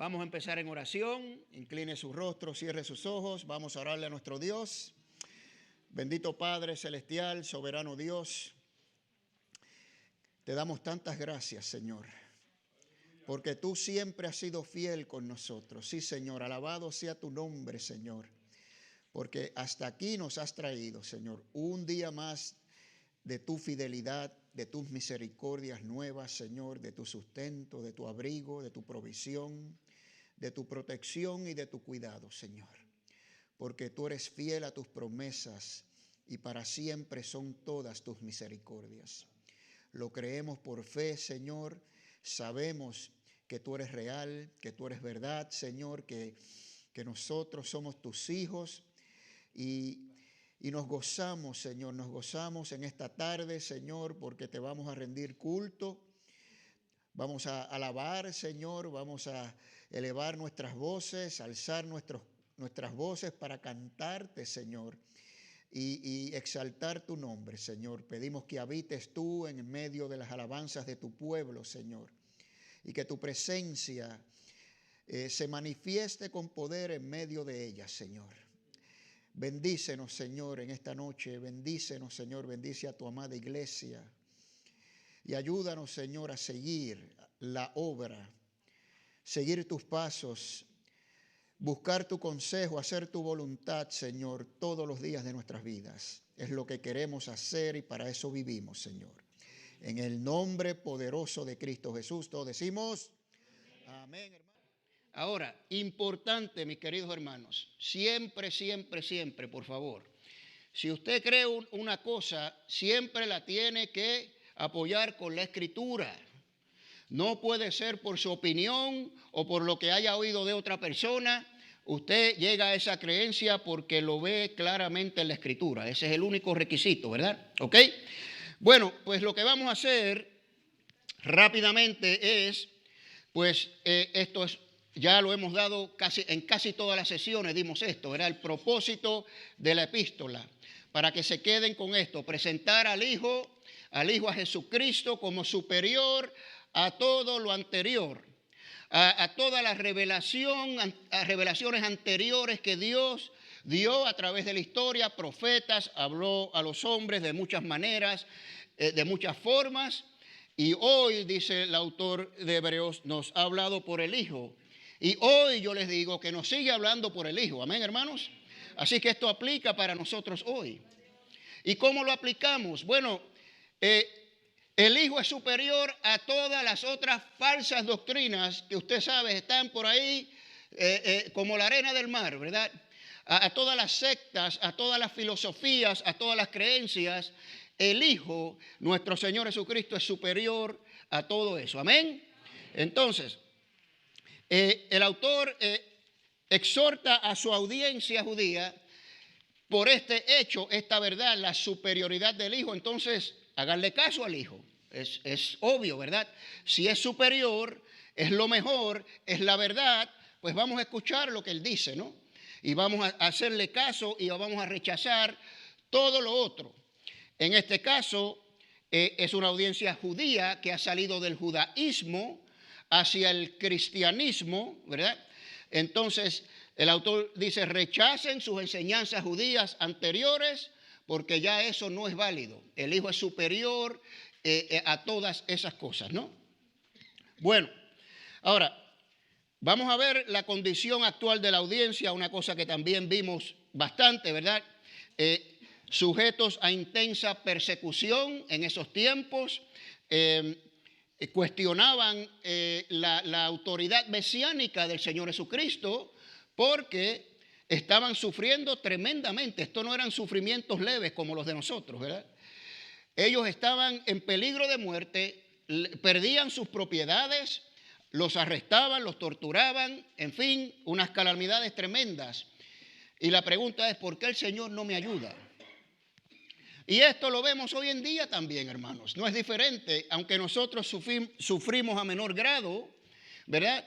Vamos a empezar en oración. Incline su rostro, cierre sus ojos. Vamos a orarle a nuestro Dios. Bendito Padre Celestial, soberano Dios. Te damos tantas gracias, Señor, porque tú siempre has sido fiel con nosotros. Sí, Señor, alabado sea tu nombre, Señor, porque hasta aquí nos has traído, Señor, un día más de tu fidelidad, de tus misericordias nuevas, Señor, de tu sustento, de tu abrigo, de tu provisión, de tu protección y de tu cuidado, Señor, porque tú eres fiel a tus promesas y para siempre son todas tus misericordias. Lo creemos por fe, Señor. Sabemos que tú eres real, que tú eres verdad, Señor, que nosotros somos tus hijos y nos gozamos, Señor, nos gozamos en esta tarde, Señor, porque te vamos a rendir culto. Vamos a alabar, Señor, vamos a elevar nuestras voces, alzar nuestras voces para cantarte, Señor, y exaltar tu nombre, Señor. Pedimos que habites tú en medio de las alabanzas de tu pueblo, Señor, y que tu presencia se manifieste con poder en medio de ellas, Señor. Bendícenos, Señor, en esta noche. Bendícenos, Señor. Bendice a tu amada iglesia. Y ayúdanos, Señor, a seguir la obra, seguir tus pasos, buscar tu consejo, hacer tu voluntad, Señor, todos los días de nuestras vidas. Es lo que queremos hacer y para eso vivimos, Señor. En el nombre poderoso de Cristo Jesús, todos decimos amén, hermano. Ahora, importante, mis queridos hermanos, siempre, siempre, siempre, por favor, si usted cree una cosa, siempre la tiene que apoyar con la Escritura. No puede ser por su opinión o por lo que haya oído de otra persona. Usted llega a esa creencia porque lo ve claramente en la Escritura. Ese es el único requisito, ¿verdad? ¿Ok? Bueno, pues lo que vamos a hacer rápidamente es, pues esto es, ya lo hemos dado en casi todas las sesiones, dimos esto, era el propósito de la epístola, para que se queden con esto, presentar al Hijo a Jesucristo como superior a todo lo anterior, a todas las revelaciones anteriores que Dios dio a través de la historia. Profetas, habló a los hombres de muchas maneras, de muchas formas, y hoy, dice el autor de Hebreos, nos ha hablado por el Hijo. Y hoy yo les digo que nos sigue hablando por el Hijo. Amén, hermanos. Así que esto aplica para nosotros hoy. ¿Y cómo lo aplicamos? Bueno, el Hijo es superior a todas las otras falsas doctrinas que usted sabe están por ahí como la arena del mar, ¿verdad? A todas las sectas, a todas las filosofías, a todas las creencias. El Hijo, nuestro Señor Jesucristo, es superior a todo eso. Amén. Entonces, el autor exhorta a su audiencia judía por este hecho, esta verdad, la superioridad del Hijo. Entonces, háganle caso al Hijo. Es obvio, ¿verdad? Si es superior, es lo mejor, es la verdad, pues vamos a escuchar lo que Él dice, ¿no? Y vamos a hacerle caso y vamos a rechazar todo lo otro. En este caso, es una audiencia judía que ha salido del judaísmo hacia el cristianismo, ¿verdad? Entonces, el autor dice, rechacen sus enseñanzas judías anteriores porque ya eso no es válido. El Hijo es superior a todas esas cosas, ¿no? Bueno, ahora, vamos a ver la condición actual de la audiencia, una cosa que también vimos bastante, ¿verdad? Sujetos a intensa persecución en esos tiempos, cuestionaban la autoridad mesiánica del Señor Jesucristo porque estaban sufriendo tremendamente. Estos no eran sufrimientos leves como los de nosotros, ¿verdad? Ellos estaban en peligro de muerte, perdían sus propiedades, los arrestaban, los torturaban, en fin, unas calamidades tremendas. Y la pregunta es, ¿por qué el Señor no me ayuda? Y esto lo vemos hoy en día también, hermanos. No es diferente, aunque nosotros sufrimos a menor grado, ¿verdad?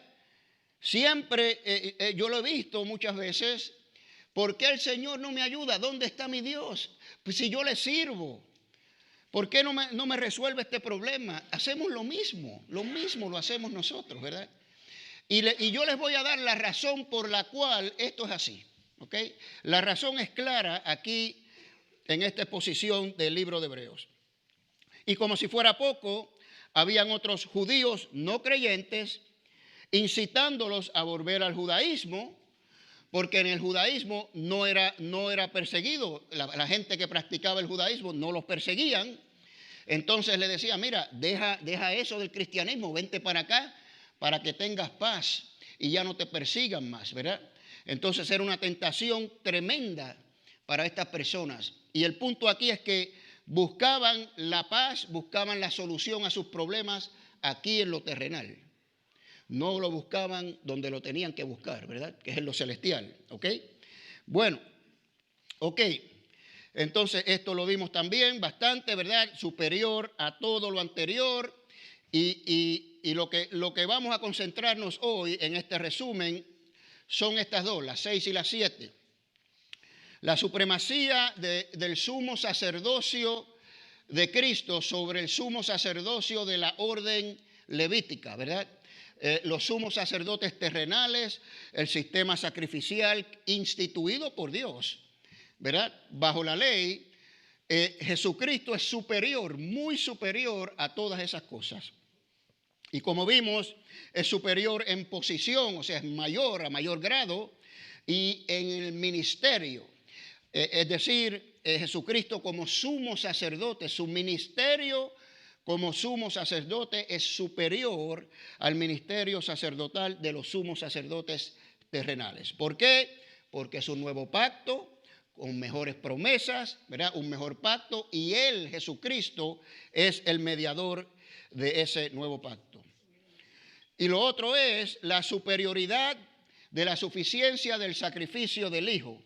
Siempre, yo lo he visto muchas veces, ¿por qué el Señor no me ayuda? ¿Dónde está mi Dios? Pues si yo le sirvo, ¿por qué no me resuelve este problema? Hacemos lo mismo lo hacemos nosotros, ¿verdad? Y yo les voy a dar la razón por la cual esto es así. ¿Ok? La razón es clara aquí en esta exposición del libro de Hebreos. Y como si fuera poco, habían otros judíos no creyentes incitándolos a volver al judaísmo, porque en el judaísmo no era perseguido. La gente que practicaba el judaísmo no los perseguían. Entonces le decía, mira, deja eso del cristianismo, vente para acá para que tengas paz y ya no te persigan más, ¿verdad? Entonces era una tentación tremenda para estas personas. Y el punto aquí es que buscaban la paz, buscaban la solución a sus problemas aquí en lo terrenal. No lo buscaban donde lo tenían que buscar, ¿verdad? Que es en lo celestial, ¿ok? Bueno, ok. Entonces esto lo vimos también bastante, ¿verdad? Superior a todo lo anterior. Y lo que vamos a concentrarnos hoy en este resumen son estas dos, las 6 y las 7. La supremacía del sumo sacerdocio de Cristo sobre el sumo sacerdocio de la orden levítica, ¿verdad? Los sumos sacerdotes terrenales, el sistema sacrificial instituido por Dios, ¿verdad? Bajo la ley, Jesucristo es superior, muy superior a todas esas cosas. Y como vimos, es superior en posición, o sea, es mayor, a mayor grado, y en el ministerio. Es decir, Jesucristo como sumo sacerdote, su ministerio como sumo sacerdote es superior al ministerio sacerdotal de los sumos sacerdotes terrenales. ¿Por qué? Porque es un nuevo pacto con mejores promesas, ¿verdad? Un mejor pacto, y Él, Jesucristo, es el mediador de ese nuevo pacto. Y lo otro es la superioridad de la suficiencia del sacrificio del Hijo.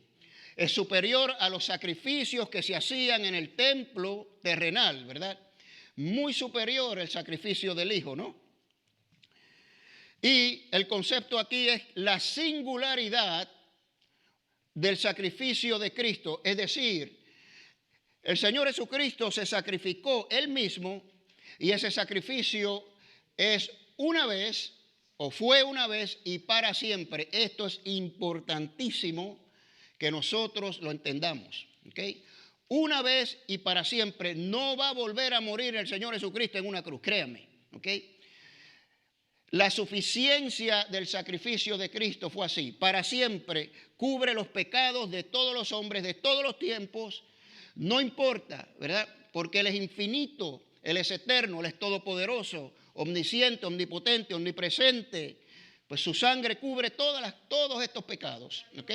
Es superior a los sacrificios que se hacían en el templo terrenal, ¿verdad? Muy superior el sacrificio del Hijo, ¿no? Y el concepto aquí es la singularidad del sacrificio de Cristo. Es decir, el Señor Jesucristo se sacrificó Él mismo y ese sacrificio es una vez o fue una vez y para siempre. Esto es importantísimo que nosotros lo entendamos, ¿ok? Una vez y para siempre. No va a volver a morir el Señor Jesucristo en una cruz, créanme, ¿ok? La suficiencia del sacrificio de Cristo fue así. Para siempre cubre los pecados de todos los hombres, de todos los tiempos. No importa, ¿verdad? Porque Él es infinito, Él es eterno, Él es todopoderoso, omnisciente, omnipotente, omnipresente. Pues su sangre cubre todos estos pecados, ¿ok?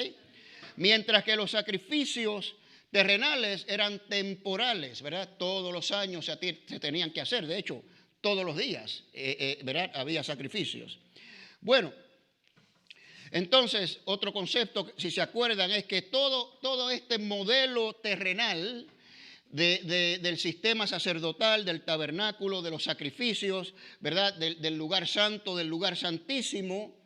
Mientras que los sacrificios terrenales eran temporales, ¿verdad? Todos los años se tenían que hacer, de hecho, todos los días, ¿verdad? Había sacrificios. Bueno, entonces, otro concepto, si se acuerdan, es que todo este modelo terrenal del sistema sacerdotal, del tabernáculo, de los sacrificios, ¿verdad? Del lugar santo, del lugar santísimo,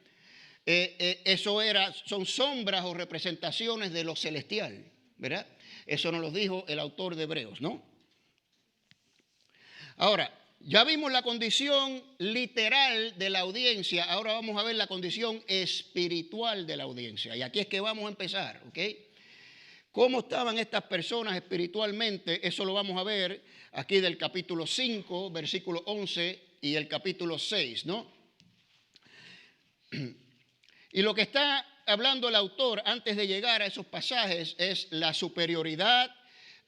son sombras o representaciones de lo celestial, ¿verdad? Eso nos lo dijo el autor de Hebreos, ¿no? Ahora, ya vimos la condición literal de la audiencia, ahora vamos a ver la condición espiritual de la audiencia. Y aquí es que vamos a empezar, ¿ok? ¿Cómo estaban estas personas espiritualmente? Eso lo vamos a ver aquí del capítulo 5, versículo 11 y el capítulo 6, ¿no? Y lo que está hablando el autor antes de llegar a esos pasajes es la superioridad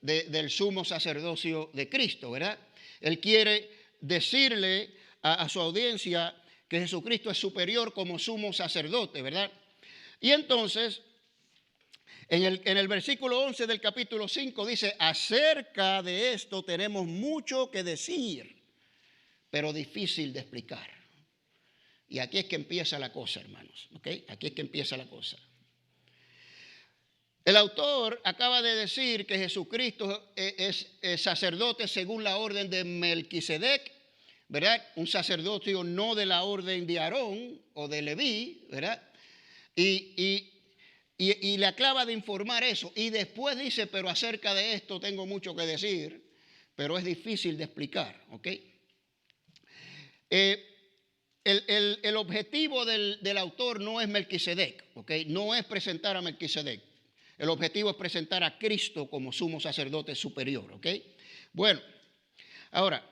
del sumo sacerdocio de Cristo, ¿verdad? Él quiere decirle a su audiencia que Jesucristo es superior como sumo sacerdote, ¿verdad? Y entonces, en el versículo 11 del capítulo 5 dice, acerca de esto tenemos mucho que decir, pero difícil de explicar. Y aquí es que empieza la cosa, hermanos, ¿ok? Aquí es que empieza la cosa. El autor acaba de decir que Jesucristo es sacerdote según la orden de Melquisedec, ¿verdad? Un sacerdocio no de la orden de Aarón o de Leví, ¿verdad? Y le acaba de informar eso. Y después dice, pero acerca de esto tengo mucho que decir, pero es difícil de explicar, ¿ok? el objetivo del autor no es Melquisedec, ¿ok? No es presentar a Melquisedec. El objetivo es presentar a Cristo como sumo sacerdote superior, ¿ok? Bueno, ahora,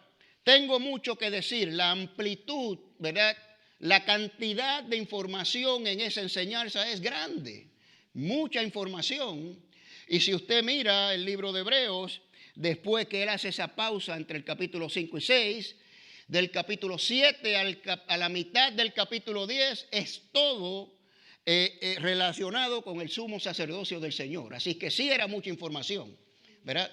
tengo mucho que decir. La amplitud, ¿verdad? La cantidad de información en esa enseñanza es grande. Mucha información. Y si usted mira el libro de Hebreos, después que él hace esa pausa entre el capítulo 5 y 6, del capítulo 7 a la mitad del capítulo 10, es todo relacionado con el sumo sacerdocio del Señor. Así que sí era mucha información, ¿verdad?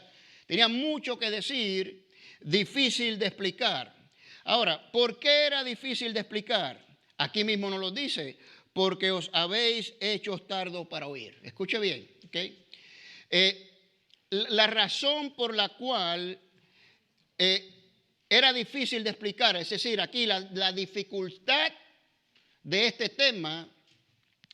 Tenía mucho que decir, difícil de explicar. Ahora, ¿por qué era difícil de explicar? Aquí mismo nos lo dice, porque os habéis hecho tardos para oír. Escuche bien, ¿ok? La razón por la cual era difícil de explicar, es decir, aquí la dificultad de este tema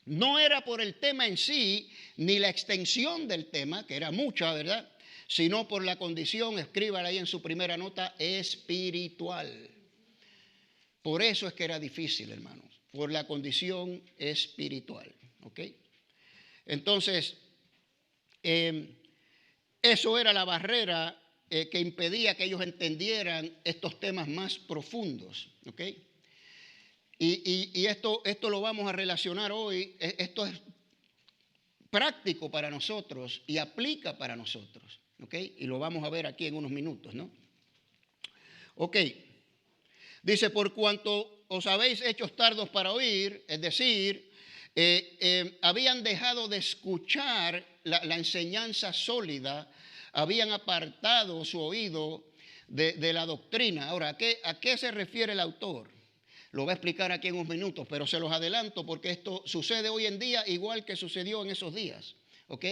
no era por el tema en sí, ni la extensión del tema, que era mucha, ¿verdad? Sino por la condición, escríbala ahí en su primera nota, espiritual. Por eso es que era difícil, hermanos, por la condición espiritual, ¿ok? Entonces, eso era la barrera que impedía que ellos entendieran estos temas más profundos, ¿ok? Y esto lo vamos a relacionar hoy. Esto es práctico para nosotros y aplica para nosotros, ¿ok? Y lo vamos a ver aquí en unos minutos, ¿no? Ok. Dice, por cuanto os habéis hecho tardos para oír, es decir, habían dejado de escuchar la enseñanza sólida, habían apartado su oído de la doctrina. Ahora, ¿a qué se refiere el autor? Lo va a explicar aquí en unos minutos, pero se los adelanto porque esto sucede hoy en día igual que sucedió en esos días, ¿ok?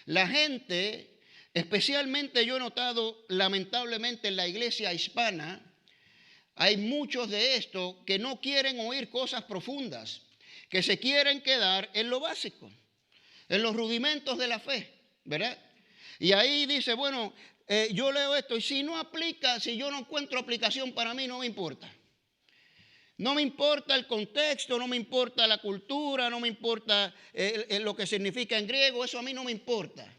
La gente, especialmente yo he notado lamentablemente en la iglesia hispana, hay muchos de estos que no quieren oír cosas profundas, que se quieren quedar en lo básico, en los rudimentos de la fe, ¿verdad? Y ahí dice, bueno, yo leo esto y si no aplica, si yo no encuentro aplicación para mí, no me importa. No me importa el contexto, no me importa la cultura, no me importa lo que significa en griego, eso a mí no me importa.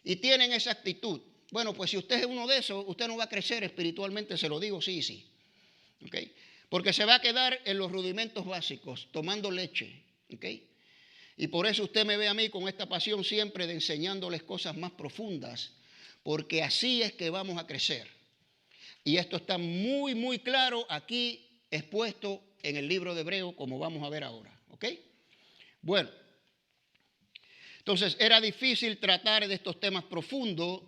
Y tienen esa actitud. Bueno, pues si usted es uno de esos, usted no va a crecer espiritualmente, se lo digo sí y sí. ¿Okay? Porque se va a quedar en los rudimentos básicos, tomando leche. ¿Okay? Y por eso usted me ve a mí con esta pasión siempre de enseñándoles cosas más profundas, porque así es que vamos a crecer. Y esto está muy, muy claro aquí expuesto en el libro de Hebreos, como vamos a ver ahora, ¿ok? Bueno, entonces era difícil tratar de estos temas profundos,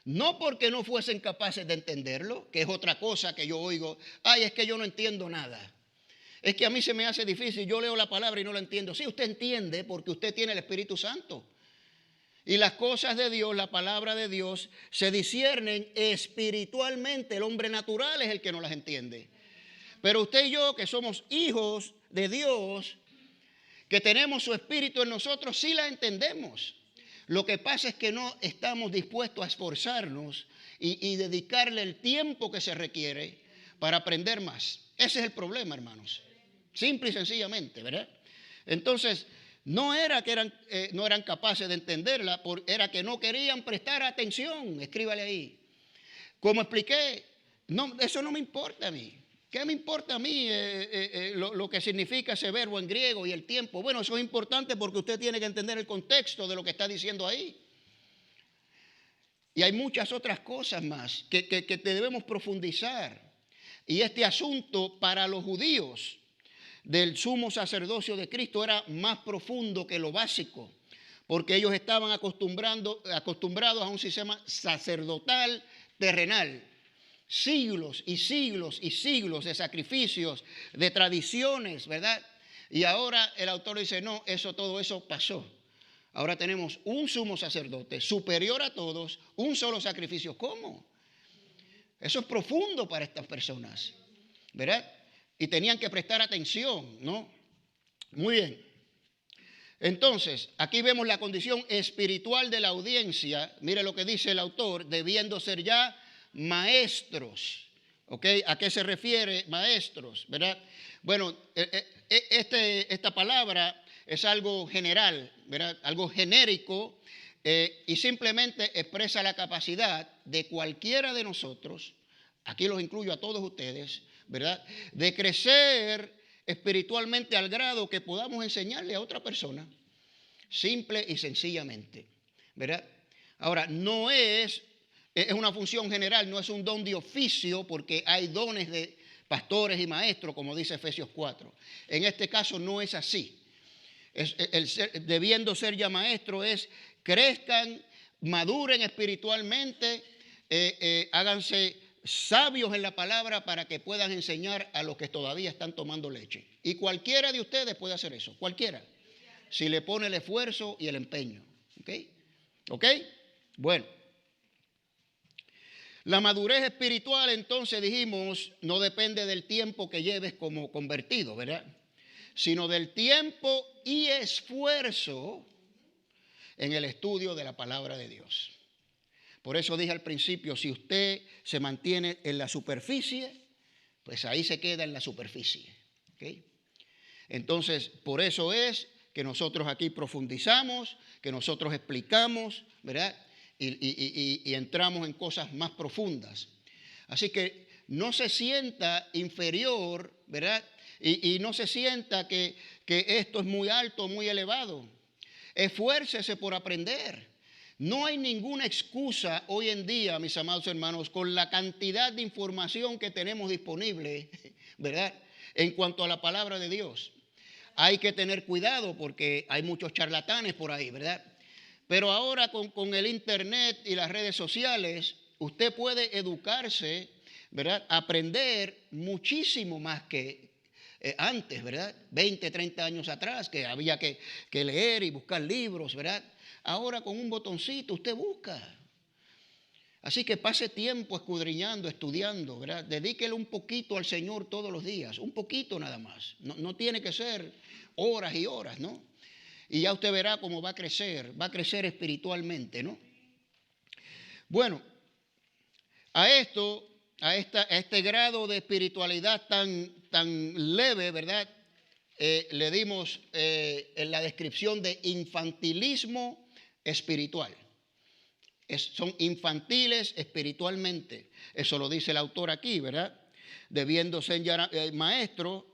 no porque no fuesen capaces de entenderlo, que es otra cosa que yo oigo, ay, es que yo no entiendo nada, es que a mí se me hace difícil, yo leo la palabra y no la entiendo. Sí, usted entiende porque usted tiene el Espíritu Santo. Y las cosas de Dios, la palabra de Dios, se disciernen espiritualmente. El hombre natural es el que no las entiende. Pero usted y yo, que somos hijos de Dios, que tenemos su espíritu en nosotros, sí la entendemos. Lo que pasa es que no estamos dispuestos a esforzarnos y dedicarle el tiempo que se requiere para aprender más. Ese es el problema, hermanos. Simple y sencillamente, ¿verdad? Entonces, no era que no eran capaces de entenderla, era que no querían prestar atención. Escríbale ahí. Como expliqué, no, eso no me importa a mí. ¿Qué me importa a mí lo que significa ese verbo en griego y el tiempo? Bueno, eso es importante porque usted tiene que entender el contexto de lo que está diciendo ahí. Y hay muchas otras cosas más que debemos profundizar. Y este asunto para los judíos del sumo sacerdocio de Cristo era más profundo que lo básico, porque ellos estaban acostumbrados a un sistema sacerdotal terrenal. Siglos y siglos y siglos de sacrificios, de tradiciones, ¿verdad? Y ahora el autor dice, no, todo eso pasó. Ahora tenemos un sumo sacerdote superior a todos, un solo sacrificio. ¿Cómo? Eso es profundo para estas personas, ¿verdad? Y tenían que prestar atención, ¿no? Muy bien. Entonces, aquí vemos la condición espiritual de la audiencia. Mire lo que dice el autor, debiendo ser ya maestros, ¿Ok? ¿A qué se refiere, maestros? ¿Verdad? Bueno, esta palabra es algo general, ¿verdad? Algo genérico, y simplemente expresa la capacidad de cualquiera de nosotros, aquí los incluyo a todos ustedes, ¿verdad? De crecer espiritualmente al grado que podamos enseñarle a otra persona, simple y sencillamente, ¿verdad? Ahora, es una función general, no es un don de oficio, porque hay dones de pastores y maestros, como dice Efesios 4. En este caso no es así. Debiendo ser ya maestro es crezcan, maduren espiritualmente, háganse sabios en la palabra para que puedan enseñar a los que todavía están tomando leche. Y cualquiera de ustedes puede hacer eso, cualquiera, si le pone el esfuerzo y el empeño. ¿Ok? ¿Ok? Bueno. La madurez espiritual, entonces dijimos, no depende del tiempo que lleves como convertido, ¿verdad? Sino del tiempo y esfuerzo en el estudio de la palabra de Dios. Por eso dije al principio, si usted se mantiene en la superficie, pues ahí se queda en la superficie. ¿Okay? Entonces, por eso es que nosotros aquí profundizamos, que nosotros explicamos, ¿verdad? Y entramos en cosas más profundas. Así que no se sienta inferior, ¿verdad? Y no se sienta que esto es muy alto, muy elevado. Esfuércese por aprender. No hay ninguna excusa hoy en día, mis amados hermanos, con la cantidad de información que tenemos disponible, ¿verdad? En cuanto a la palabra de Dios. Hay que tener cuidado porque hay muchos charlatanes por ahí, ¿verdad? Pero ahora con el internet y las redes sociales, usted puede educarse, ¿verdad? Aprender muchísimo más que antes, ¿verdad? 20, 30 años atrás, que había que leer y buscar libros, ¿verdad? Ahora con un botoncito usted busca. Así que pase tiempo escudriñando, estudiando, ¿verdad? Dedíquele un poquito al Señor todos los días, un poquito nada más. No tiene que ser horas y horas, ¿no? Y ya usted verá cómo va a crecer espiritualmente, ¿no? Bueno, a este grado de espiritualidad tan leve, ¿verdad? Le dimos en la descripción de infantilismo espiritual. Son infantiles espiritualmente. Eso lo dice el autor aquí, ¿verdad? Debiendo ser ya maestro,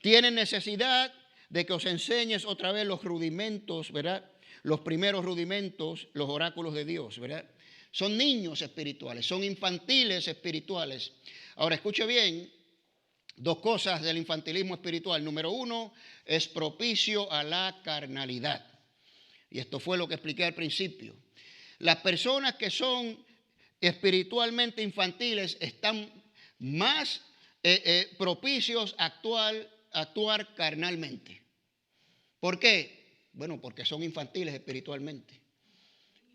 tienen necesidad de que os enseñes otra vez los rudimentos, ¿verdad? Los primeros rudimentos, los oráculos de Dios, ¿verdad? Son niños espirituales, son infantiles espirituales. Ahora, escuche bien, dos cosas del infantilismo espiritual. Número uno, es propicio a la carnalidad. Y esto fue lo que expliqué al principio. Las personas que son espiritualmente infantiles están más propicios a actuar carnalmente. ¿Por qué? Bueno, porque son infantiles espiritualmente.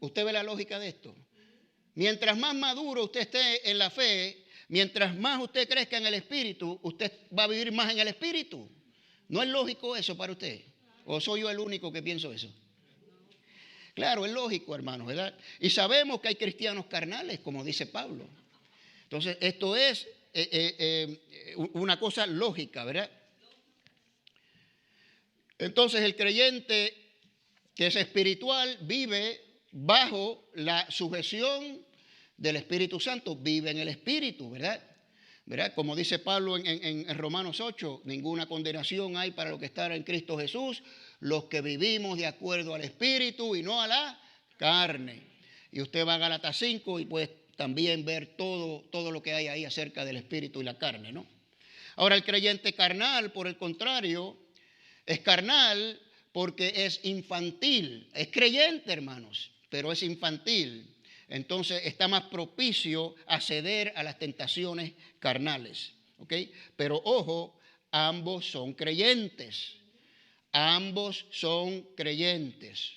¿Usted ve la lógica de esto? Mientras más maduro usted esté en la fe, mientras más usted crezca en el espíritu, usted va a vivir más en el espíritu. ¿No es lógico eso para usted? ¿O soy yo el único que pienso eso? Claro, es lógico, hermanos, ¿verdad? Y sabemos que hay cristianos carnales, como dice Pablo. Entonces, esto es una cosa lógica, ¿verdad? Entonces, el creyente que es espiritual vive bajo la sujeción del Espíritu Santo, vive en el Espíritu, ¿verdad? ¿Verdad? Como dice Pablo en Romanos 8, ninguna condenación hay para los que están en Cristo Jesús, los que vivimos de acuerdo al Espíritu y no a la carne. Y usted va a Gálatas 5 y puede también ver todo lo que hay ahí acerca del Espíritu y la carne, ¿no? Ahora, el creyente carnal, por el contrario, es carnal porque es infantil. Es creyente, hermanos, pero es infantil. Entonces está más propicio a ceder a las tentaciones carnales. ¿Ok? Pero ojo, ambos son creyentes. Ambos son creyentes.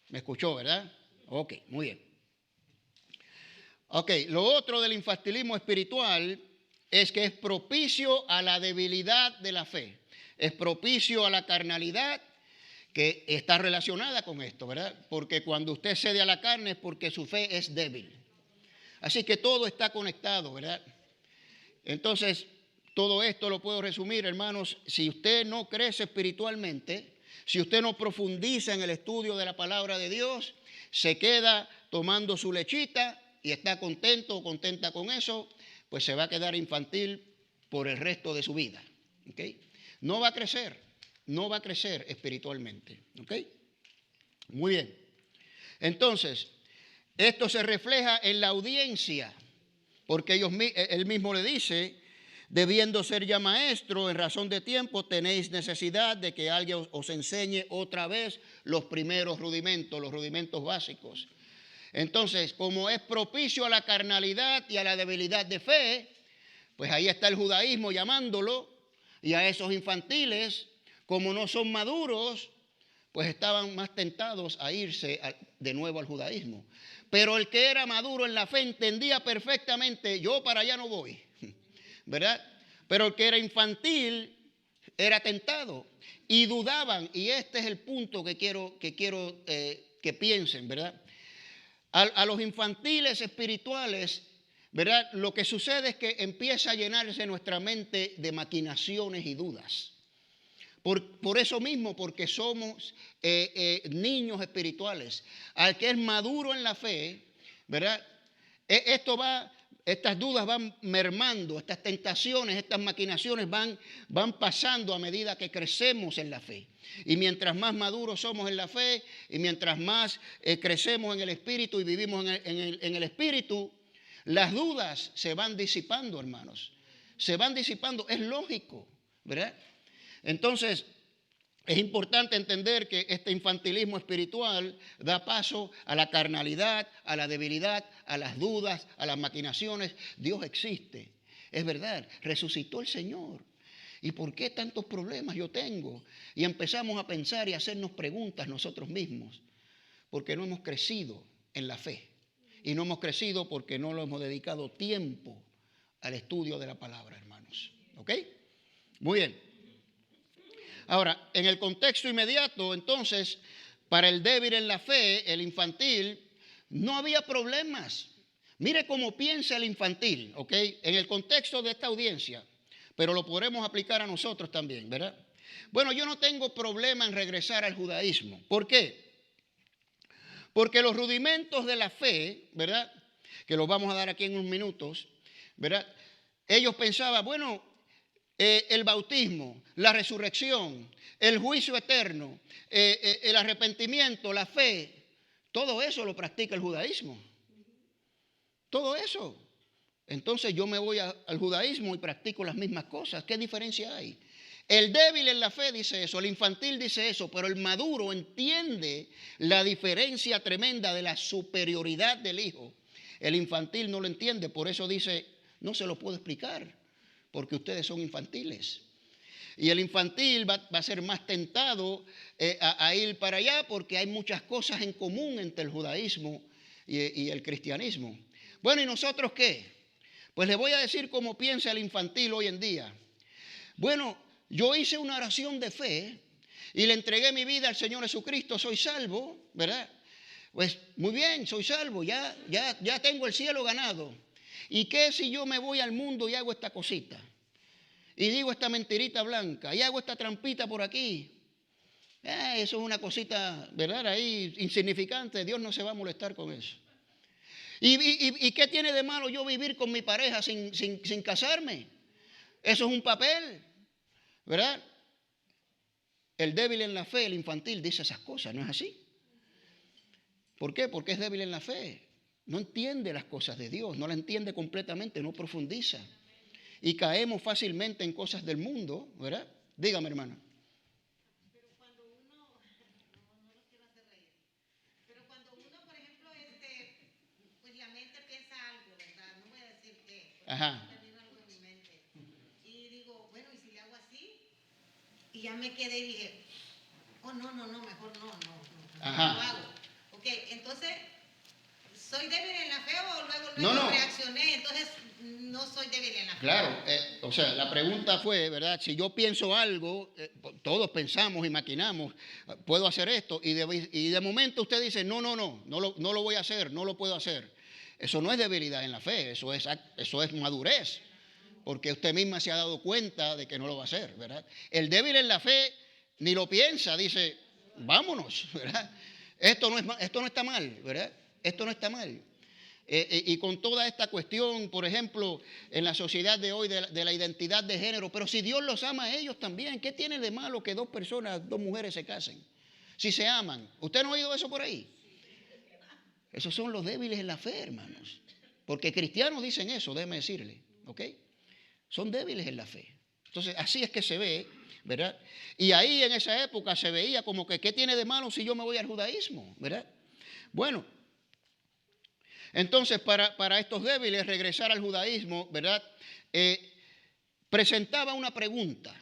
¿Me escuchó, verdad? Ok, muy bien. Ok, lo otro del infantilismo espiritual es que es propicio a la debilidad de la fe. Es propicio a la carnalidad, que está relacionada con esto, ¿verdad? Porque cuando usted cede a la carne es porque su fe es débil. Así que todo está conectado, ¿verdad? Entonces, todo esto lo puedo resumir, hermanos. Si usted no crece espiritualmente, si usted no profundiza en el estudio de la palabra de Dios, se queda tomando su lechita y está contento o contenta con eso, pues se va a quedar infantil por el resto de su vida. ¿Okay? No va a crecer espiritualmente. ¿Okay? Muy bien. Entonces, esto se refleja en la audiencia, porque él mismo le dice: debiendo ser ya maestro en razón de tiempo, tenéis necesidad de que alguien os enseñe otra vez los primeros rudimentos, los rudimentos básicos. Entonces, como es propicio a la carnalidad y a la debilidad de fe, pues ahí está el judaísmo llamándolo, y a esos infantiles, como no son maduros, pues estaban más tentados a irse de nuevo al judaísmo. Pero el que era maduro en la fe entendía perfectamente: yo para allá no voy, ¿verdad? Pero el que era infantil era tentado y dudaban, y este es el punto que quiero que piensen, ¿verdad? A los infantiles espirituales, ¿verdad? Lo que sucede es que empieza a llenarse nuestra mente de maquinaciones y dudas. Por eso mismo, porque somos niños espirituales. Al que es maduro en la fe, ¿verdad? Estas dudas van mermando, estas tentaciones, estas maquinaciones van pasando a medida que crecemos en la fe. Y mientras más maduros somos en la fe, y mientras más crecemos en el Espíritu y vivimos en el Espíritu, las dudas se van disipando, hermanos. Se van disipando, es lógico, ¿verdad? Entonces, es importante entender que este infantilismo espiritual da paso a la carnalidad, a la debilidad, a las dudas, a las maquinaciones. Dios existe, es verdad, resucitó el Señor. ¿Y por qué tantos problemas yo tengo? Y empezamos a pensar y a hacernos preguntas nosotros mismos, porque no hemos crecido en la fe. Y no hemos crecido porque no lo hemos dedicado tiempo al estudio de la palabra, hermanos. ¿Ok? Muy bien. Ahora, en el contexto inmediato, entonces, para el débil en la fe, el infantil, no había problemas. Mire cómo piensa el infantil, ¿ok? En el contexto de esta audiencia, pero lo podremos aplicar a nosotros también, ¿verdad? Bueno, yo no tengo problema en regresar al judaísmo. ¿Por qué? Porque los rudimentos de la fe, ¿verdad? Que los vamos a dar aquí en unos minutos, ¿verdad? Ellos pensaban, bueno, el bautismo, la resurrección, el juicio eterno, el arrepentimiento, la fe, todo eso lo practica el judaísmo. Todo eso. Entonces yo me voy al judaísmo y practico las mismas cosas. ¿Qué diferencia hay? El débil en la fe dice eso, el infantil dice eso, pero el maduro entiende la diferencia tremenda de la superioridad del hijo. El infantil no lo entiende, por eso dice: no se lo puedo explicar, porque ustedes son infantiles. Y el infantil va a ser más tentado a ir para allá, porque hay muchas cosas en común entre el judaísmo y el cristianismo. Bueno, ¿y nosotros qué? Pues le voy a decir cómo piensa el infantil hoy en día. Bueno, yo hice una oración de fe y le entregué mi vida al Señor Jesucristo, soy salvo, ¿verdad? Pues muy bien, soy salvo, ya tengo el cielo ganado. ¿Y qué si yo me voy al mundo y hago esta cosita? Y digo esta mentirita blanca, y hago esta trampita por aquí. Eso es una cosita, ¿verdad? Ahí insignificante, Dios no se va a molestar con eso. ¿Y qué tiene de malo yo vivir con mi pareja sin casarme? Eso es un papel, ¿verdad? El débil en la fe, el infantil, dice esas cosas, ¿no es así? ¿Por qué? Porque es débil en la fe. No entiende las cosas de Dios, no las entiende completamente, no profundiza. Y caemos fácilmente en cosas del mundo, ¿verdad? Dígame, hermana. Pero cuando uno, no los quiero hacer reír, pero cuando uno, por ejemplo, pues la mente piensa algo, ¿verdad? No voy a decir qué, porque Ajá. no termino algo en mi mente. Y digo, bueno, ¿y si le hago así? Y ya me quedé y dije, oh, no, mejor no lo hago. Ok, entonces, ¿soy débil en la fe o luego reaccioné? Entonces, no soy débil en la fe. Claro, o sea, la pregunta fue, ¿verdad? Si yo pienso algo, todos pensamos y maquinamos, puedo hacer esto, y de momento usted dice, no lo voy a hacer, no lo puedo hacer. Eso no es debilidad en la fe, eso es madurez. porque usted misma se ha dado cuenta de que no lo va a hacer, ¿verdad? El débil en la fe ni lo piensa, dice, vámonos, ¿verdad? Esto no está mal, ¿verdad? Esto no está mal. Y con toda esta cuestión, por ejemplo, en la sociedad de hoy de la identidad de género, pero si Dios los ama a ellos también, ¿qué tiene de malo que dos mujeres se casen? Si se aman. ¿Usted no ha oído eso por ahí? Esos son los débiles en la fe, hermanos. Porque cristianos dicen eso, déjeme decirle, ¿ok? Son débiles en la fe. Entonces, así es que se ve, ¿verdad? Y ahí en esa época se veía como que, ¿qué tiene de malo si yo me voy al judaísmo? ¿Verdad? Bueno, entonces para estos débiles regresar al judaísmo, ¿verdad? Presentaba una pregunta,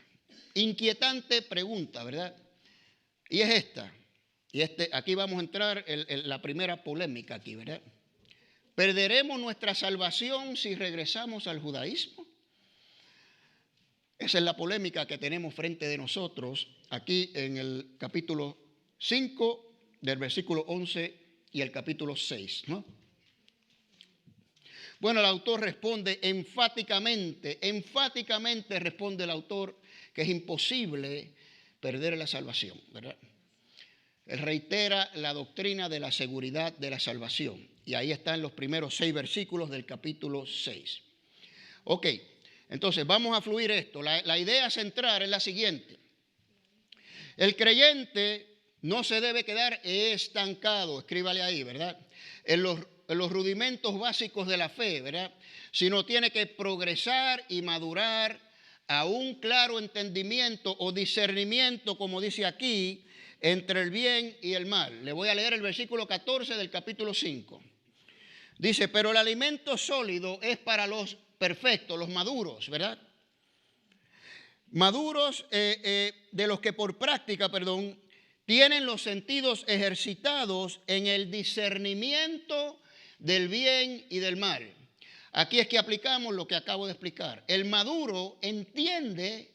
inquietante pregunta, ¿verdad? Y es esta. Y aquí vamos a entrar en la primera polémica aquí, ¿verdad? ¿Perderemos nuestra salvación si regresamos al judaísmo? Esa es la polémica que tenemos frente de nosotros aquí en el capítulo 5 del versículo 11 y el capítulo 6, ¿no? Bueno, el autor responde enfáticamente responde el autor que es imposible perder la salvación, ¿verdad? Él reitera la doctrina de la seguridad de la salvación. Y ahí están los primeros 6 versículos del capítulo 6. Ok, entonces vamos a fluir esto. La idea central es la siguiente. El creyente no se debe quedar estancado, escríbale ahí, ¿verdad? En los rudimentos básicos de la fe, ¿verdad? Sino tiene que progresar y madurar a un claro entendimiento o discernimiento, como dice aquí, entre el bien y el mal. Le voy a leer el versículo 14 del capítulo 5. Dice, pero el alimento sólido es para los perfectos, los maduros, ¿verdad? Maduros de los que por práctica, tienen los sentidos ejercitados en el discernimiento del bien y del mal. Aquí es que aplicamos lo que acabo de explicar. El maduro entiende,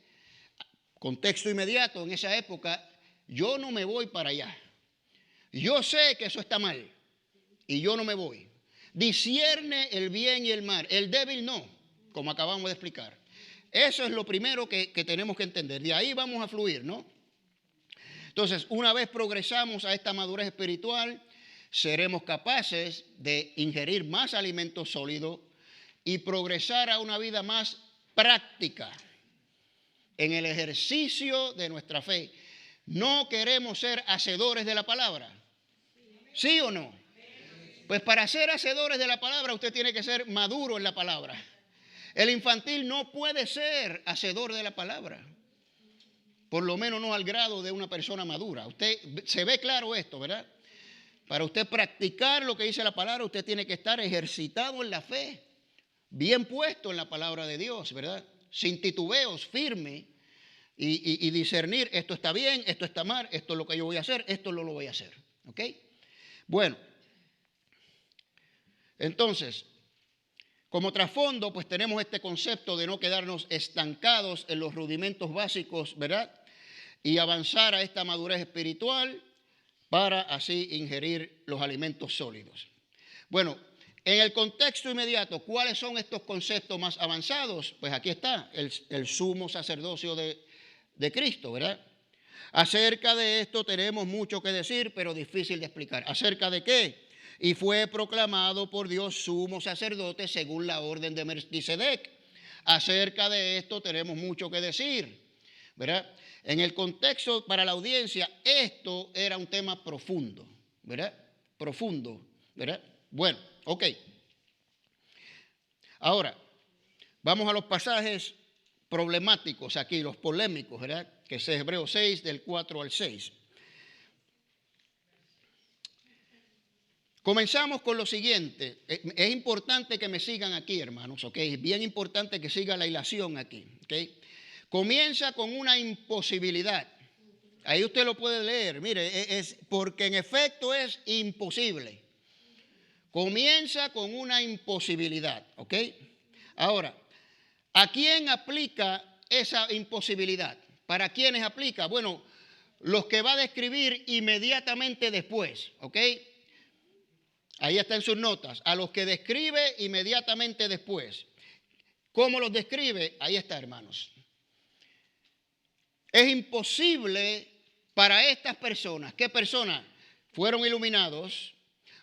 contexto inmediato en esa época, yo no me voy para allá. Yo sé que eso está mal y yo no me voy. Discierne el bien y el mal. El débil no, como acabamos de explicar. Eso es lo primero que tenemos que entender. De ahí vamos a fluir, ¿no? Entonces, una vez progresamos a esta madurez espiritual, seremos capaces de ingerir más alimento sólido y progresar a una vida más práctica en el ejercicio de nuestra fe. No queremos ser hacedores de la palabra. ¿Sí o no? Pues para ser hacedores de la palabra usted tiene que ser maduro en la palabra. El infantil no puede ser hacedor de la palabra. Por lo menos no al grado de una persona madura. Usted se ve claro esto, ¿verdad? Para usted practicar lo que dice la palabra, usted tiene que estar ejercitado en la fe, bien puesto en la palabra de Dios, ¿verdad? Sin titubeos, firme y discernir, esto está bien, esto está mal, esto es lo que yo voy a hacer, esto no lo voy a hacer, ¿ok? Bueno, entonces, como trasfondo, pues tenemos este concepto de no quedarnos estancados en los rudimentos básicos, ¿verdad? Y avanzar a esta madurez espiritual para así ingerir los alimentos sólidos. Bueno, en el contexto inmediato, ¿cuáles son estos conceptos más avanzados? Pues aquí está, el sumo sacerdocio de Cristo, ¿verdad? Acerca de esto tenemos mucho que decir, pero difícil de explicar. ¿Acerca de qué? Y fue proclamado por Dios sumo sacerdote según la orden de Melquisedec. Acerca de esto tenemos mucho que decir, ¿verdad? En el contexto para la audiencia, esto era un tema profundo, ¿verdad? Profundo, ¿verdad? Bueno, ok. Ahora, vamos a los pasajes problemáticos aquí, los polémicos, ¿verdad? Que es Hebreos 6, del 4 al 6. Comenzamos con lo siguiente. Es importante que me sigan aquí, hermanos, ¿ok? Es bien importante que siga la hilación aquí, ¿ok? Comienza con una imposibilidad. Ahí usted lo puede leer. Mire, es porque en efecto es imposible. Comienza con una imposibilidad, ¿ok? Ahora, ¿a quién aplica esa imposibilidad? ¿Para quiénes aplica? Bueno, los que va a describir inmediatamente después, ¿ok? Ahí está en sus notas. A los que describe inmediatamente después. ¿Cómo los describe? Ahí está, hermanos. Es imposible para estas personas. ¿Qué personas? Fueron iluminados,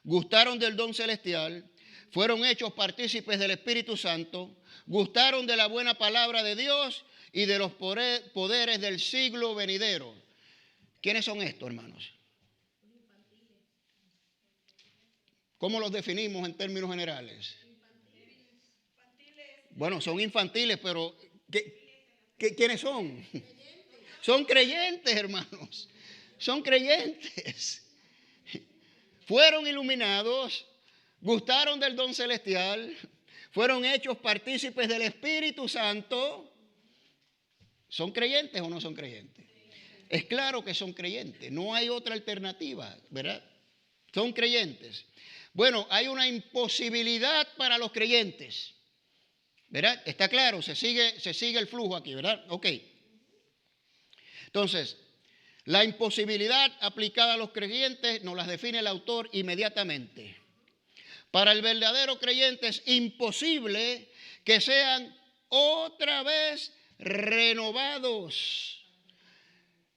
gustaron del don celestial, fueron hechos partícipes del Espíritu Santo, gustaron de la buena palabra de Dios y de los poderes del siglo venidero. ¿Quiénes son estos, hermanos? ¿Cómo los definimos en términos generales? Bueno, son infantiles, pero ¿quiénes son? Son creyentes, hermanos. Son creyentes. Fueron iluminados, gustaron del don celestial, fueron hechos partícipes del Espíritu Santo. ¿Son creyentes o no son creyentes? Es claro que son creyentes. No hay otra alternativa, ¿verdad? Son creyentes. Bueno, hay una imposibilidad para los creyentes, ¿verdad? Está claro, se sigue el flujo aquí, ¿verdad? Ok. Entonces, la imposibilidad aplicada a los creyentes nos las define el autor inmediatamente. Para el verdadero creyente es imposible que sean otra vez renovados.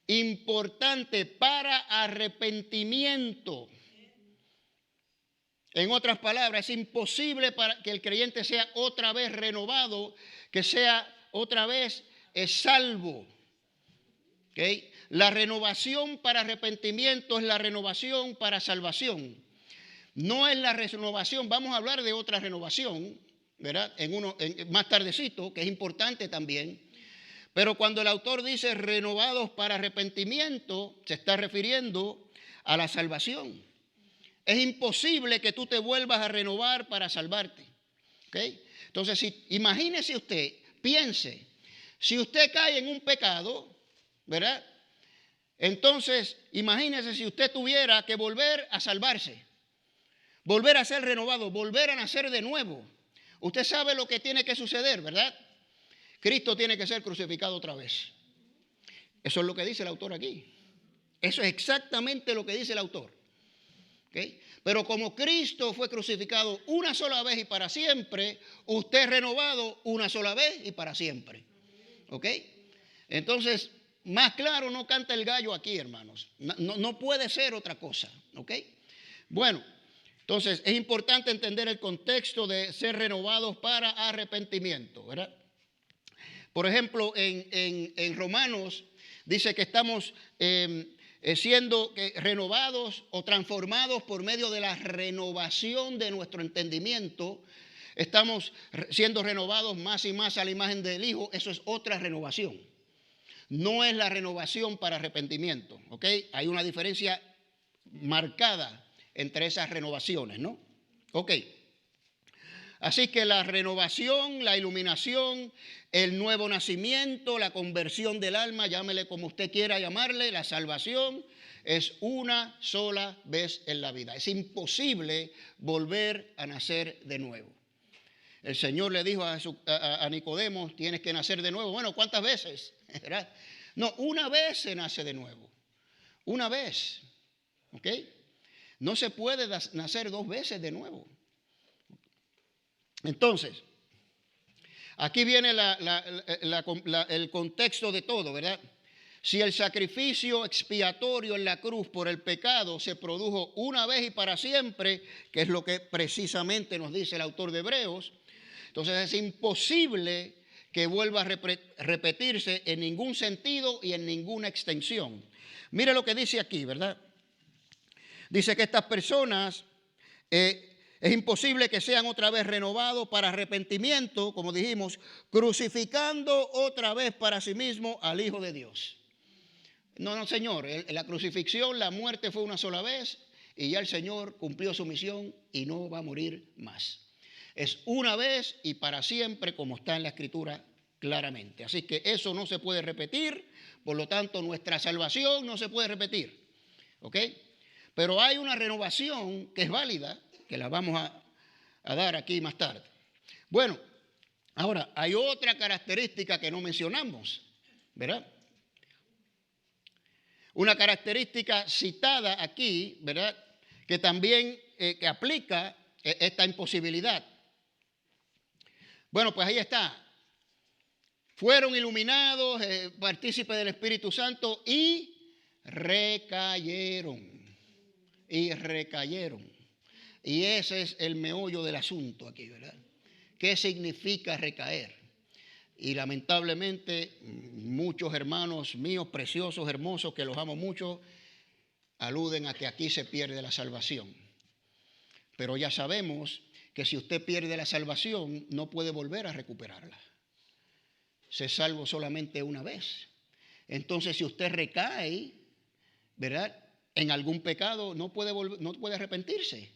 Importante, para arrepentimiento. En otras palabras, es imposible para que el creyente sea otra vez renovado, que sea otra vez salvo. ¿Okay? La renovación para arrepentimiento es la renovación para salvación. No es la renovación, vamos a hablar de otra renovación, ¿verdad? Más tardecito, que es importante también. Pero cuando el autor dice renovados para arrepentimiento, se está refiriendo a la salvación. Es imposible que tú te vuelvas a renovar para salvarte. ¿Okay? Entonces, imagínese usted, piense, si usted cae en un pecado, ¿verdad? Entonces, imagínese si usted tuviera que volver a salvarse, volver a ser renovado, volver a nacer de nuevo. Usted sabe lo que tiene que suceder, ¿verdad? Cristo tiene que ser crucificado otra vez. Eso es lo que dice el autor aquí. Eso es exactamente lo que dice el autor. ¿Okay? Pero como Cristo fue crucificado una sola vez y para siempre, usted es renovado una sola vez y para siempre. ¿Ok? Entonces, más claro no canta el gallo aquí, hermanos. No puede ser otra cosa. ¿Ok? Bueno, entonces es importante entender el contexto de ser renovados para arrepentimiento, ¿verdad? Por ejemplo, en Romanos dice que estamos siendo renovados o transformados por medio de la renovación de nuestro entendimiento. Estamos siendo renovados más y más a la imagen del Hijo. Eso es otra renovación. No es la renovación para arrepentimiento, ¿ok? Hay una diferencia marcada entre esas renovaciones, ¿no? Ok. Así que la renovación, la iluminación, el nuevo nacimiento, la conversión del alma, llámele como usted quiera llamarle, la salvación, es una sola vez en la vida. Es imposible volver a nacer de nuevo. El Señor le dijo a Nicodemo, tienes que nacer de nuevo. Bueno, ¿cuántas veces? ¿Verdad? No, una vez se nace de nuevo. Una vez. ¿Ok? No se puede nacer dos veces de nuevo. Entonces, aquí viene el contexto de todo, ¿verdad? Si el sacrificio expiatorio en la cruz por el pecado se produjo una vez y para siempre, que es lo que precisamente nos dice el autor de Hebreos, entonces es imposible que vuelva a repetirse en ningún sentido y en ninguna extensión. Mire lo que dice aquí, ¿verdad? Dice que estas personas es imposible que sean otra vez renovados para arrepentimiento, como dijimos, crucificando otra vez para sí mismo al Hijo de Dios. No, Señor, la crucifixión, la muerte fue una sola vez y ya el Señor cumplió su misión y no va a morir más. Es una vez y para siempre, como está en la Escritura claramente. Así que eso no se puede repetir, por lo tanto nuestra salvación no se puede repetir. ¿Ok? Pero hay una renovación que es válida, que la vamos a dar aquí más tarde. Bueno, ahora hay otra característica que no mencionamos, ¿verdad? Una característica citada aquí, ¿verdad? Que también que aplica esta imposibilidad. Bueno, pues ahí está. fueron iluminados, partícipes del Espíritu Santo y recayeron. Y recayeron. Y ese es el meollo del asunto aquí, ¿verdad? ¿Qué significa recaer? Y lamentablemente muchos hermanos míos, preciosos, hermosos, que los amo mucho, aluden a que aquí se pierde la salvación. Pero ya sabemos que si usted pierde la salvación, no puede volver a recuperarla. Se es salvo solamente una vez. Entonces, si usted recae, ¿verdad?, en algún pecado, no puede arrepentirse.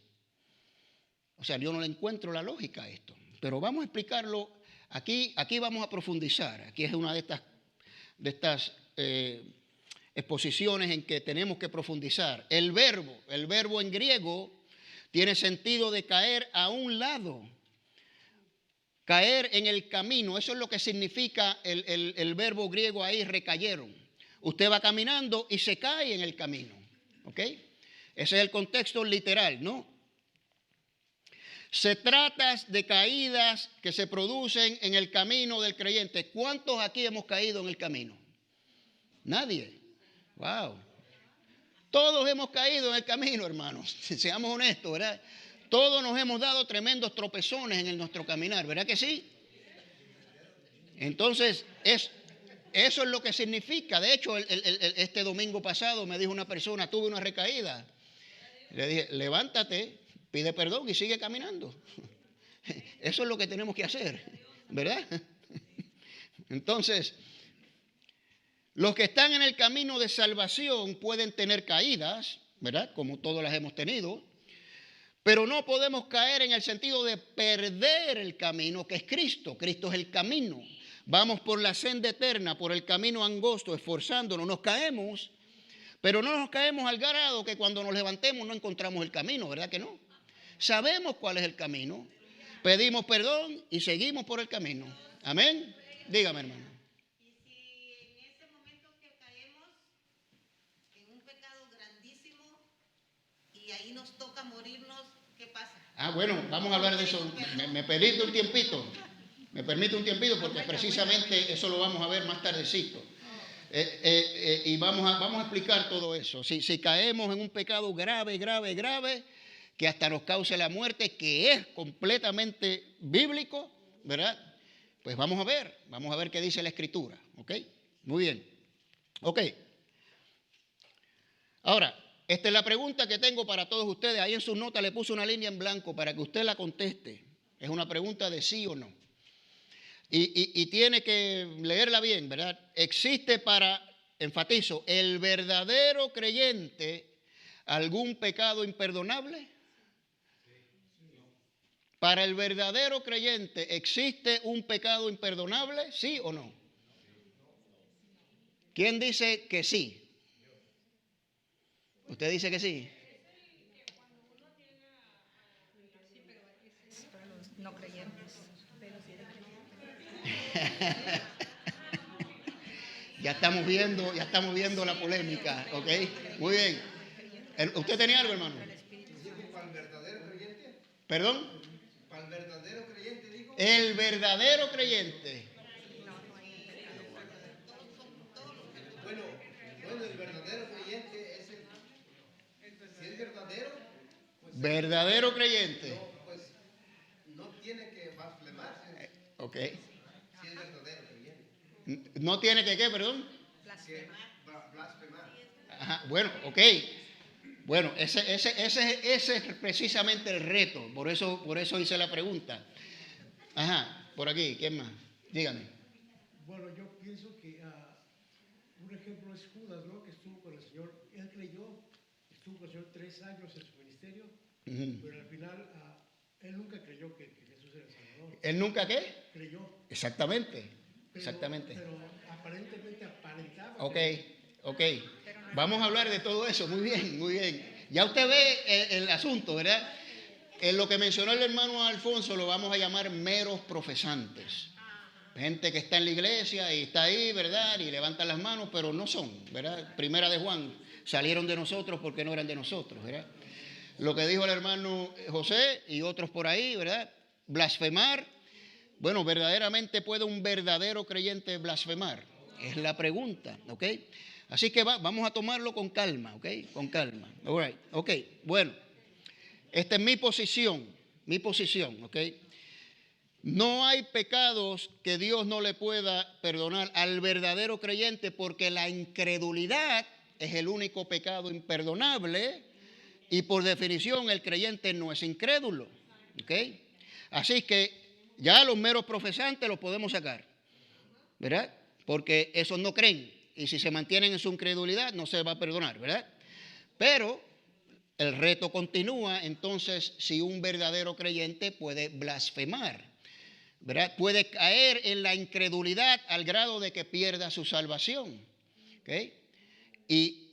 O sea, yo no le encuentro la lógica a esto. Pero vamos a explicarlo. Aquí vamos a profundizar. Aquí es una de estas exposiciones en que tenemos que profundizar. El verbo en griego tiene sentido de caer a un lado. Caer en el camino, eso es lo que significa el verbo griego ahí, recayeron. Usted va caminando y se cae en el camino, ¿ok? Ese es el contexto literal, ¿no? Se trata de caídas que se producen en el camino del creyente. ¿Cuántos aquí hemos caído en el camino? Nadie. Wow. Todos hemos caído en el camino, hermanos. Seamos honestos, ¿verdad? Todos nos hemos dado tremendos tropezones en nuestro caminar, ¿verdad que sí? Entonces, eso es lo que significa. De hecho, este domingo pasado me dijo una persona, tuve una recaída. Le dije, levántate, pide perdón y sigue caminando. Eso es lo que tenemos que hacer, ¿verdad? Entonces, los que están en el camino de salvación pueden tener caídas, ¿verdad? Como todos las hemos tenido. Pero no podemos caer en el sentido de perder el camino que es Cristo. Cristo es el camino. Vamos por la senda eterna, por el camino angosto, esforzándonos. Nos caemos, pero no nos caemos al grado que cuando nos levantemos no encontramos el camino, ¿verdad que no? Sabemos cuál es el camino, pedimos perdón y seguimos por el camino. Amén. Dígame, hermano. Y si en ese momento que caemos en un pecado grandísimo y ahí nos toca morirnos, ¿qué pasa? Bueno, vamos a hablar de eso. Me permite un tiempito. Me permite un tiempito porque precisamente eso lo vamos a ver más tardecito. Y vamos a explicar todo eso. Si caemos en un pecado grave, que hasta nos cause la muerte, que es completamente bíblico, ¿verdad? Pues vamos a ver qué dice la Escritura, ¿ok? Muy bien. Ok. Ahora, esta es la pregunta que tengo para todos ustedes. Ahí en sus notas le puse una línea en blanco para que usted la conteste. Es una pregunta de sí o no. Y tiene que leerla bien, ¿verdad? Existe enfatizo, el verdadero creyente, algún pecado imperdonable. Para el verdadero creyente, ¿existe un pecado imperdonable? ¿Sí o no? ¿Quién dice que sí? ¿Usted dice que sí? No creyentes. Ya estamos viendo la polémica, ¿ok? Muy bien. ¿Usted tenía algo, hermano? ¿Para el verdadero creyente? ¿Perdón? ¿Para el verdadero creyente, dijo? El verdadero creyente. Bueno, el verdadero creyente es si es verdadero, pues Verdadero creyente. pues no tiene que blasfemarse. Ok. Si es verdadero creyente. No tiene que, ¿qué, perdón? Blasfemar. Ajá, bueno, ok. Bueno, ese es precisamente el reto. Por eso hice la pregunta. Ajá, por aquí, ¿quién más? Dígame. Bueno, yo pienso que un ejemplo es Judas, ¿no? Que estuvo con el Señor. Él creyó, estuvo con el Señor 3 años en su ministerio, pero al final él nunca creyó que Jesús era el Salvador. ¿Él nunca qué? Creyó. Exactamente. Pero aparentemente aparentaba. Ok. Vamos a hablar de todo eso. Muy bien. Ya usted ve el asunto, ¿verdad? En lo que mencionó el hermano Alfonso lo vamos a llamar meros profesantes. Gente que está en la iglesia y está ahí, ¿verdad? Y levantan las manos, pero no son, ¿verdad? Primera de Juan, salieron de nosotros porque no eran de nosotros, ¿verdad? Lo que dijo el hermano José y otros por ahí, ¿verdad? Blasfemar. Bueno, ¿verdaderamente puede un verdadero creyente blasfemar? Es la pregunta, ¿ok? Así que vamos a tomarlo con calma, ¿ok? Con calma. All right, ok, bueno. Esta es mi posición, ¿ok? No hay pecados que Dios no le pueda perdonar al verdadero creyente, porque la incredulidad es el único pecado imperdonable y por definición el creyente no es incrédulo, ¿ok? Así que ya los meros profesantes los podemos sacar, ¿verdad? Porque esos no creen y si se mantienen en su incredulidad no se va a perdonar, ¿verdad? Pero el reto continúa entonces si un verdadero creyente puede blasfemar, ¿verdad? Puede caer en la incredulidad al grado de que pierda su salvación, ¿ok? Y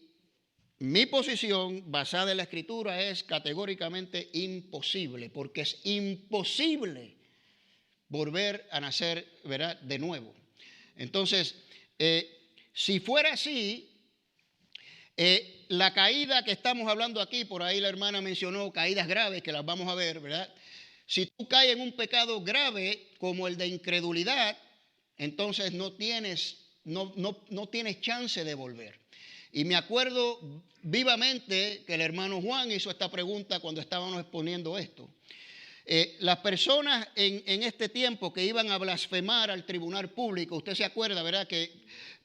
mi posición basada en la Escritura es categóricamente imposible, porque es imposible volver a nacer, ¿verdad?, de nuevo. Entonces, si fuera así, la caída que estamos hablando aquí, por ahí la hermana mencionó caídas graves que las vamos a ver, ¿verdad? Si tú caes en un pecado grave como el de incredulidad, entonces no tienes chance de volver. Y me acuerdo vivamente que el hermano Juan hizo esta pregunta cuando estábamos exponiendo esto. Las personas en este tiempo que iban a blasfemar al tribunal público, usted se acuerda, ¿verdad?, que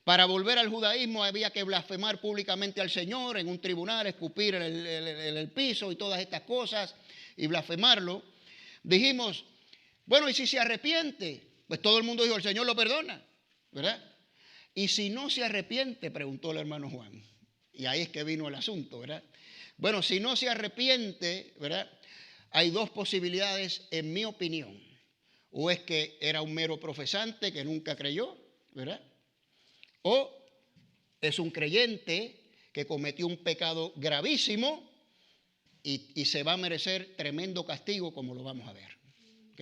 para volver al judaísmo había que blasfemar públicamente al Señor en un tribunal, escupir el piso y todas estas cosas y blasfemarlo. Dijimos, bueno, ¿y si se arrepiente? Pues todo el mundo dijo, el Señor lo perdona, ¿verdad? ¿Y si no se arrepiente?, preguntó el hermano Juan. Y ahí es que vino el asunto, ¿verdad? Bueno, si no se arrepiente, ¿verdad?, hay dos posibilidades en mi opinión. O es que era un mero profesante que nunca creyó, ¿verdad? O es un creyente que cometió un pecado gravísimo y se va a merecer tremendo castigo, como lo vamos a ver, ¿ok?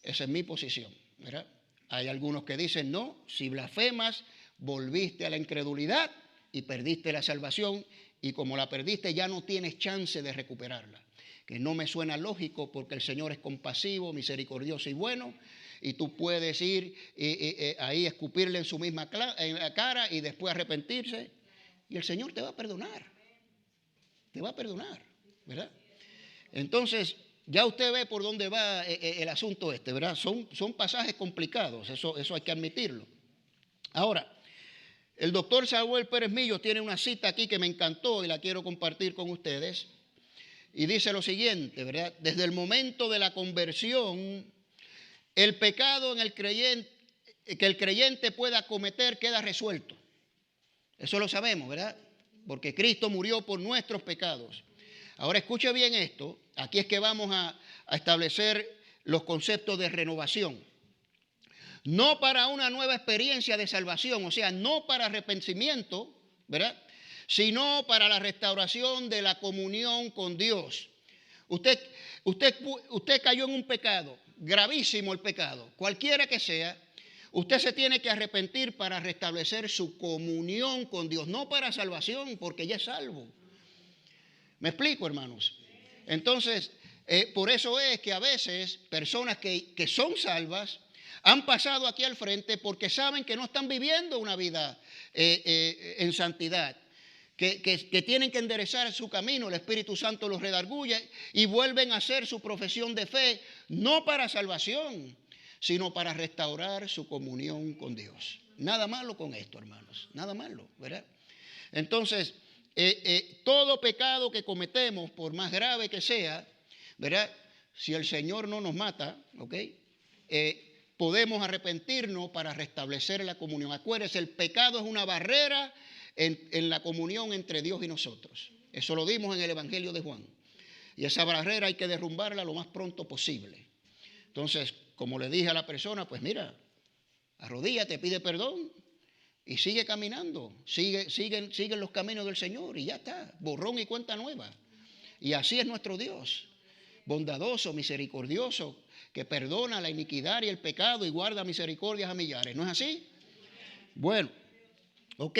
Esa es mi posición, ¿verdad? Hay algunos que dicen, no, si blasfemas, volviste a la incredulidad y perdiste la salvación, y como la perdiste ya no tienes chance de recuperarla. Que no me suena lógico, porque el Señor es compasivo, misericordioso y bueno, y tú puedes ir ahí escupirle en su misma cara y después arrepentirse, y el Señor te va a perdonar, ¿verdad? Entonces, ya usted ve por dónde va el asunto este, ¿verdad? Son pasajes complicados, eso hay que admitirlo. Ahora, el doctor Samuel Pérez Millo tiene una cita aquí que me encantó y la quiero compartir con ustedes. Y dice lo siguiente, ¿verdad? Desde el momento de la conversión, el pecado que el creyente pueda cometer queda resuelto. Eso lo sabemos, ¿verdad? Porque Cristo murió por nuestros pecados. Ahora escuche bien esto. Aquí es que vamos a establecer los conceptos de renovación. No para una nueva experiencia de salvación, o sea, no para arrepentimiento, ¿verdad?, sino para la restauración de la comunión con Dios. Usted cayó en un pecado, gravísimo el pecado, cualquiera que sea. Usted se tiene que arrepentir para restablecer su comunión con Dios, no para salvación, porque ya es salvo. ¿Me explico, hermanos? Entonces, por eso es que a veces personas que son salvas han pasado aquí al frente porque saben que no están viviendo una vida en santidad. Que tienen que enderezar su camino, el Espíritu Santo los redarguye y vuelven a hacer su profesión de fe, no para salvación, sino para restaurar su comunión con Dios. Nada malo con esto, hermanos, nada malo, ¿verdad? Entonces, todo pecado que cometemos, por más grave que sea, ¿verdad?, si el Señor no nos mata, ¿ok?, podemos arrepentirnos para restablecer la comunión. Acuérdense, el pecado es una barrera en la comunión entre Dios y nosotros. Eso lo dimos en el Evangelio de Juan. Y esa barrera hay que derrumbarla lo más pronto posible. Entonces, como le dije a la persona, pues mira, arrodíllate, pide perdón y sigue caminando. Siguen los caminos del Señor y ya está. Borrón y cuenta nueva. Y así es nuestro Dios. Bondadoso, misericordioso, que perdona la iniquidad y el pecado y guarda misericordias a millares. ¿No es así? Bueno, ok.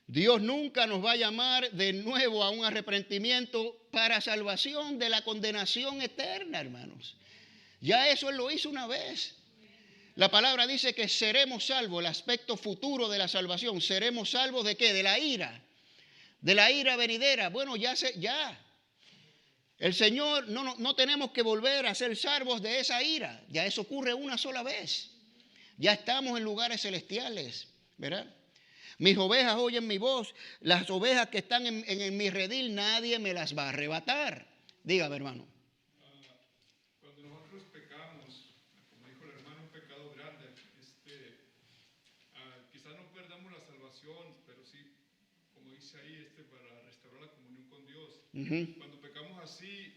Dios nunca nos va a llamar de nuevo a un arrepentimiento para salvación de la condenación eterna, hermanos. Ya eso Él lo hizo una vez. La palabra dice que seremos salvos, el aspecto futuro de la salvación. ¿Seremos salvos de qué? De la ira venidera. Bueno, ya. El Señor, no tenemos que volver a ser salvos de esa ira. Ya eso ocurre una sola vez. Ya estamos en lugares celestiales, ¿verdad? Mis ovejas oyen mi voz. Las ovejas que están en mi redil, nadie me las va a arrebatar. Dígame, hermano. Cuando nosotros pecamos, como dijo el hermano, un pecado grande, quizás no perdamos la salvación, pero sí, como dice ahí, para restaurar la comunión con Dios. Cuando pecamos así,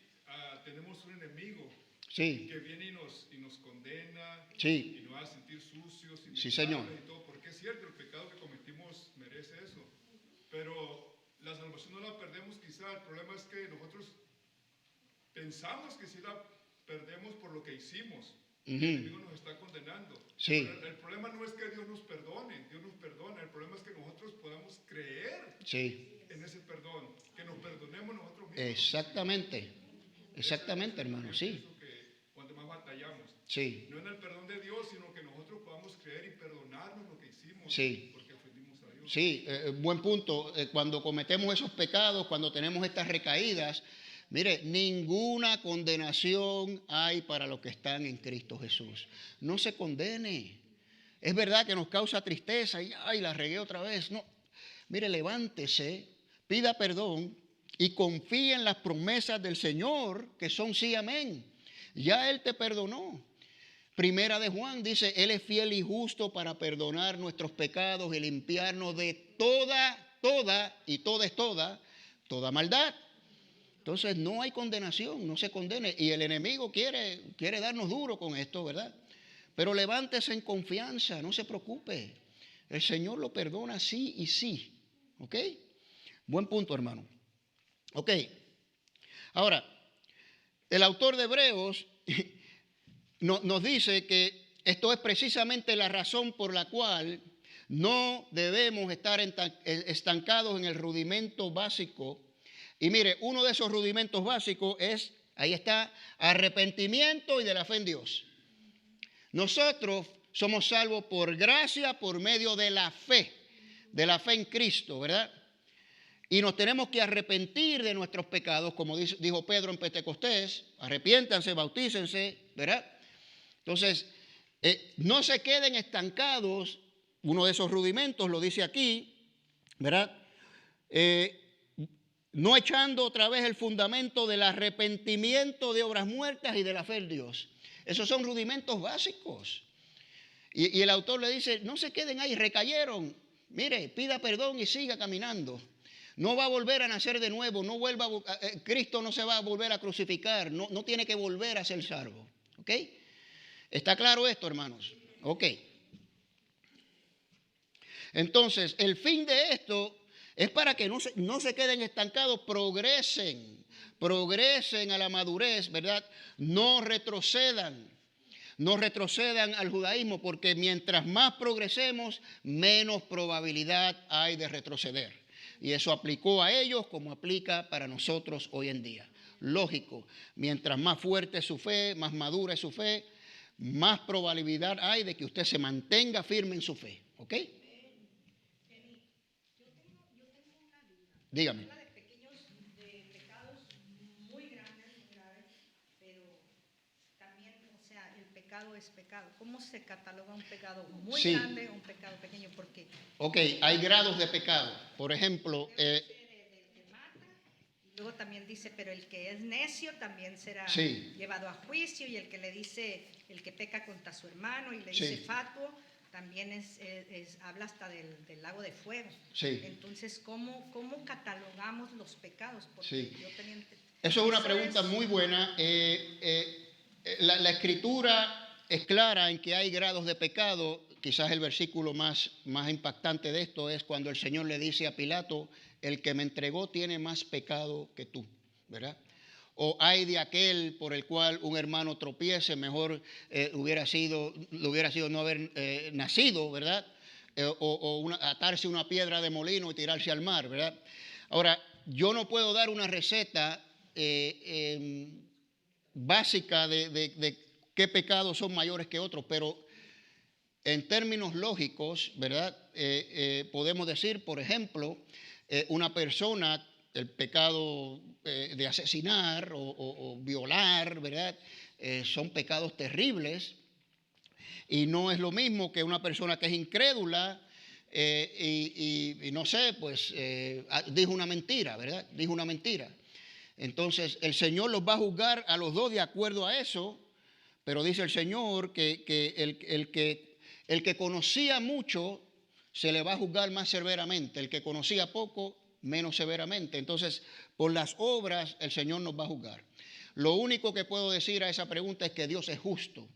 tenemos un enemigo que viene y nos condena y nos hace sentir sucios y sí, Señor. Y todo, porque es cierto, el pecado que cometimos merece eso, pero la salvación no la perdemos quizá. El problema es que nosotros pensamos que sí la perdemos por lo que hicimos. El enemigo nos está condenando. Sí. El problema no es que Dios nos perdone, Dios nos perdona. El problema es que nosotros podamos creer en ese perdón, que nos perdonemos nosotros mismos. Exactamente, hermano, sí. Que cuando más batallamos. Sí. No en el perdón de Dios, sino que nosotros podamos creer y perdonarnos lo que hicimos. Sí. Porque ofendimos a Dios. Sí, buen punto. Cuando cometemos esos pecados, cuando tenemos estas recaídas, mire, ninguna condenación hay para los que están en Cristo Jesús. No se condene. Es verdad que nos causa tristeza y ay, la regué otra vez. No, mire, levántese, pida perdón y confíe en las promesas del Señor que son sí, amén. Ya Él te perdonó. Primera de Juan dice, Él es fiel y justo para perdonar nuestros pecados y limpiarnos de toda maldad. Entonces no hay condenación, no se condene. Y el enemigo quiere darnos duro con esto, ¿verdad? Pero levántese en confianza, no se preocupe. El Señor lo perdona sí y sí. ¿Ok? Buen punto, hermano. Ok. Ahora, el autor de Hebreos nos dice que esto es precisamente la razón por la cual no debemos estar estancados en el rudimento básico. Y mire, uno de esos rudimentos básicos es, ahí está, arrepentimiento y de la fe en Dios. Nosotros somos salvos por gracia, por medio de la fe en Cristo, ¿verdad? Y nos tenemos que arrepentir de nuestros pecados, como dijo Pedro en Pentecostés, arrepiéntanse, bautícense, ¿verdad? Entonces, no se queden estancados, uno de esos rudimentos lo dice aquí, ¿verdad? No echando otra vez el fundamento del arrepentimiento de obras muertas y de la fe en Dios. Esos son rudimentos básicos. Y el autor le dice, no se queden ahí, recayeron. Mire, pida perdón y siga caminando. No va a volver a nacer de nuevo, Cristo no se va a volver a crucificar, no tiene que volver a ser salvo. ¿Ok? ¿Está claro esto, hermanos? Ok. Entonces, el fin de esto es para que no se queden estancados, progresen a la madurez, ¿verdad? No retrocedan al judaísmo, porque mientras más progresemos, menos probabilidad hay de retroceder. Y eso aplicó a ellos como aplica para nosotros hoy en día. Lógico, mientras más fuerte es su fe, más madura es su fe, más probabilidad hay de que usted se mantenga firme en su fe. ¿Ok? Dígame. Habla de pecados muy grandes, muy graves, pero también, o sea, el pecado es pecado. ¿Cómo se cataloga un pecado muy grande o un pecado pequeño? Porque ok, hay grados de pecado. Por ejemplo, de mata, y luego también dice, pero el que es necio también será llevado a juicio, y el que le dice, el que peca contra su hermano y le dice fatuo, también habla hasta del lago de fuego. Sí. Entonces, ¿cómo catalogamos los pecados? Porque eso es una pregunta muy buena. La Escritura es clara en que hay grados de pecado. Quizás el versículo más impactante de esto es cuando el Señor le dice a Pilato, el que me entregó tiene más pecado que tú, ¿verdad? O hay de aquel por el cual un hermano tropiece, mejor hubiera sido no haber nacido, ¿verdad? Atarse una piedra de molino y tirarse al mar, ¿verdad? Ahora, yo no puedo dar una receta básica de qué pecados son mayores que otros, pero en términos lógicos, ¿verdad? Podemos decir, por ejemplo, una persona, el pecado de asesinar o violar, ¿verdad? Son pecados terribles, y no es lo mismo que una persona que es incrédula y no sé, pues dijo una mentira, ¿verdad? Dijo una mentira. Entonces el Señor los va a juzgar a los dos de acuerdo a eso, pero dice el Señor que el que conocía mucho se le va a juzgar más severamente, el que conocía poco menos severamente. Entonces, por las obras el Señor nos va a juzgar. Lo único que puedo decir a esa pregunta es que Dios es justo.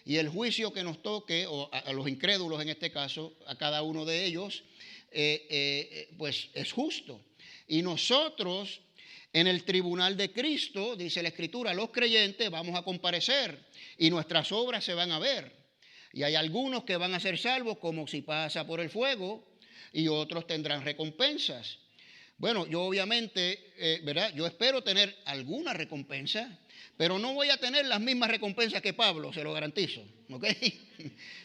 Y el juicio que nos toque, o a los incrédulos en este caso, a cada uno de ellos, pues es justo. Y nosotros, en el tribunal de Cristo, dice la Escritura, los creyentes vamos a comparecer y nuestras obras se van a ver. Y hay algunos que van a ser salvos como si pasa por el fuego, y otros tendrán recompensas. Bueno, yo obviamente, ¿verdad? Yo espero tener alguna recompensa, pero no voy a tener las mismas recompensas que Pablo, se lo garantizo, ¿ok?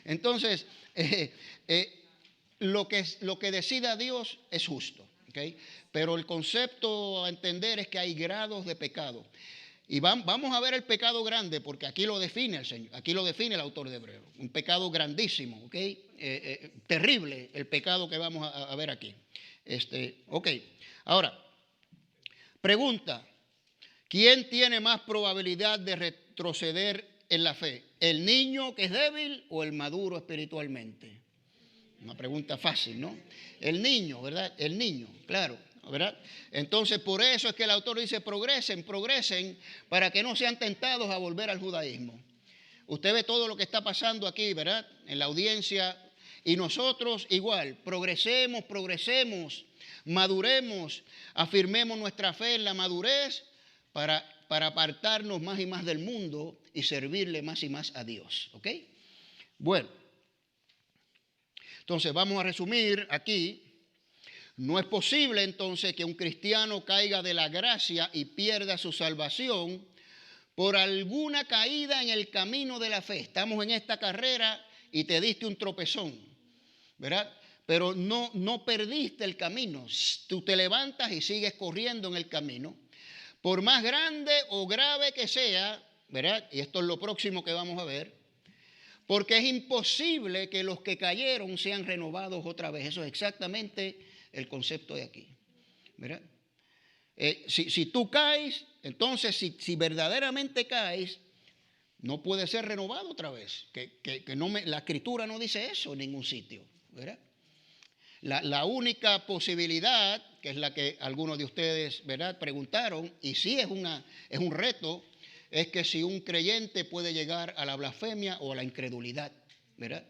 Entonces, lo que decida Dios es justo, ¿ok? Pero el concepto a entender es que hay grados de pecado. Y vamos a ver el pecado grande, porque aquí lo define el Señor, aquí lo define el autor de Hebreos. Un pecado grandísimo, ¿ok? Terrible el pecado que vamos a ver aquí. Ok, ahora, pregunta. ¿Quién tiene más probabilidad de retroceder en la fe? ¿El niño que es débil o el maduro espiritualmente? Una pregunta fácil, ¿no? El niño, ¿verdad? El niño, claro, ¿verdad? Entonces, por eso es que el autor dice, progresen para que no sean tentados a volver al judaísmo. Usted ve todo lo que está pasando aquí, ¿verdad? En la audiencia. Y nosotros igual, progresemos, maduremos, afirmemos nuestra fe en la madurez, para apartarnos más y más del mundo y servirle más y más a Dios. ¿Ok? Bueno, entonces vamos a resumir aquí. No es posible entonces que un cristiano caiga de la gracia y pierda su salvación por alguna caída en el camino de la fe. Estamos en esta carrera y te diste un tropezón, ¿verdad? Pero no perdiste el camino. Tú te levantas y sigues corriendo en el camino. Por más grande o grave que sea, ¿verdad? Y esto es lo próximo que vamos a ver, porque es imposible que los que cayeron sean renovados otra vez. Eso es exactamente el concepto de aquí, ¿verdad? Si tú caes, entonces si verdaderamente caes, no puede ser renovado otra vez. La Escritura no dice eso en ningún sitio, ¿verdad? La única posibilidad, que es la que algunos de ustedes, ¿verdad?, preguntaron, y sí es un reto, es que si un creyente puede llegar a la blasfemia o a la incredulidad, ¿verdad?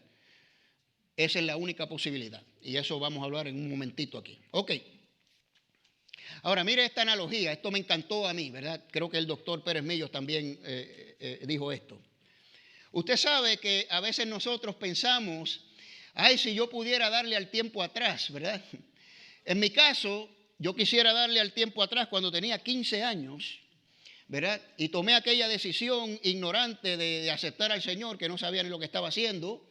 Esa es la única posibilidad. Y eso vamos a hablar en un momentito aquí. Ok. Ahora, mire esta analogía. Esto me encantó a mí, ¿verdad? Creo que el doctor Pérez Millos también dijo esto. Usted sabe que a veces nosotros pensamos, ay, si yo pudiera darle al tiempo atrás, ¿verdad? En mi caso, yo quisiera darle al tiempo atrás cuando tenía 15 años, ¿verdad? Y tomé aquella decisión ignorante de aceptar al Señor, que no sabía ni lo que estaba haciendo,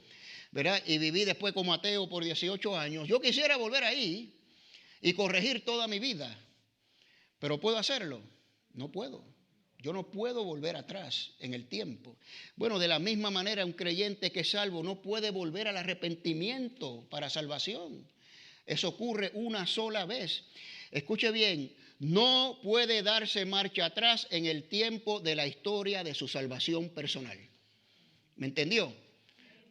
¿verdad? Y viví después como ateo por 18 años. Yo quisiera volver ahí y corregir toda mi vida, pero ¿puedo hacerlo? No puedo. Yo no puedo volver atrás en el tiempo. Bueno, de la misma manera, un creyente que es salvo no puede volver al arrepentimiento para salvación. Eso ocurre una sola vez. Escuche bien, no puede darse marcha atrás en el tiempo de la historia de su salvación personal. ¿Me entendió?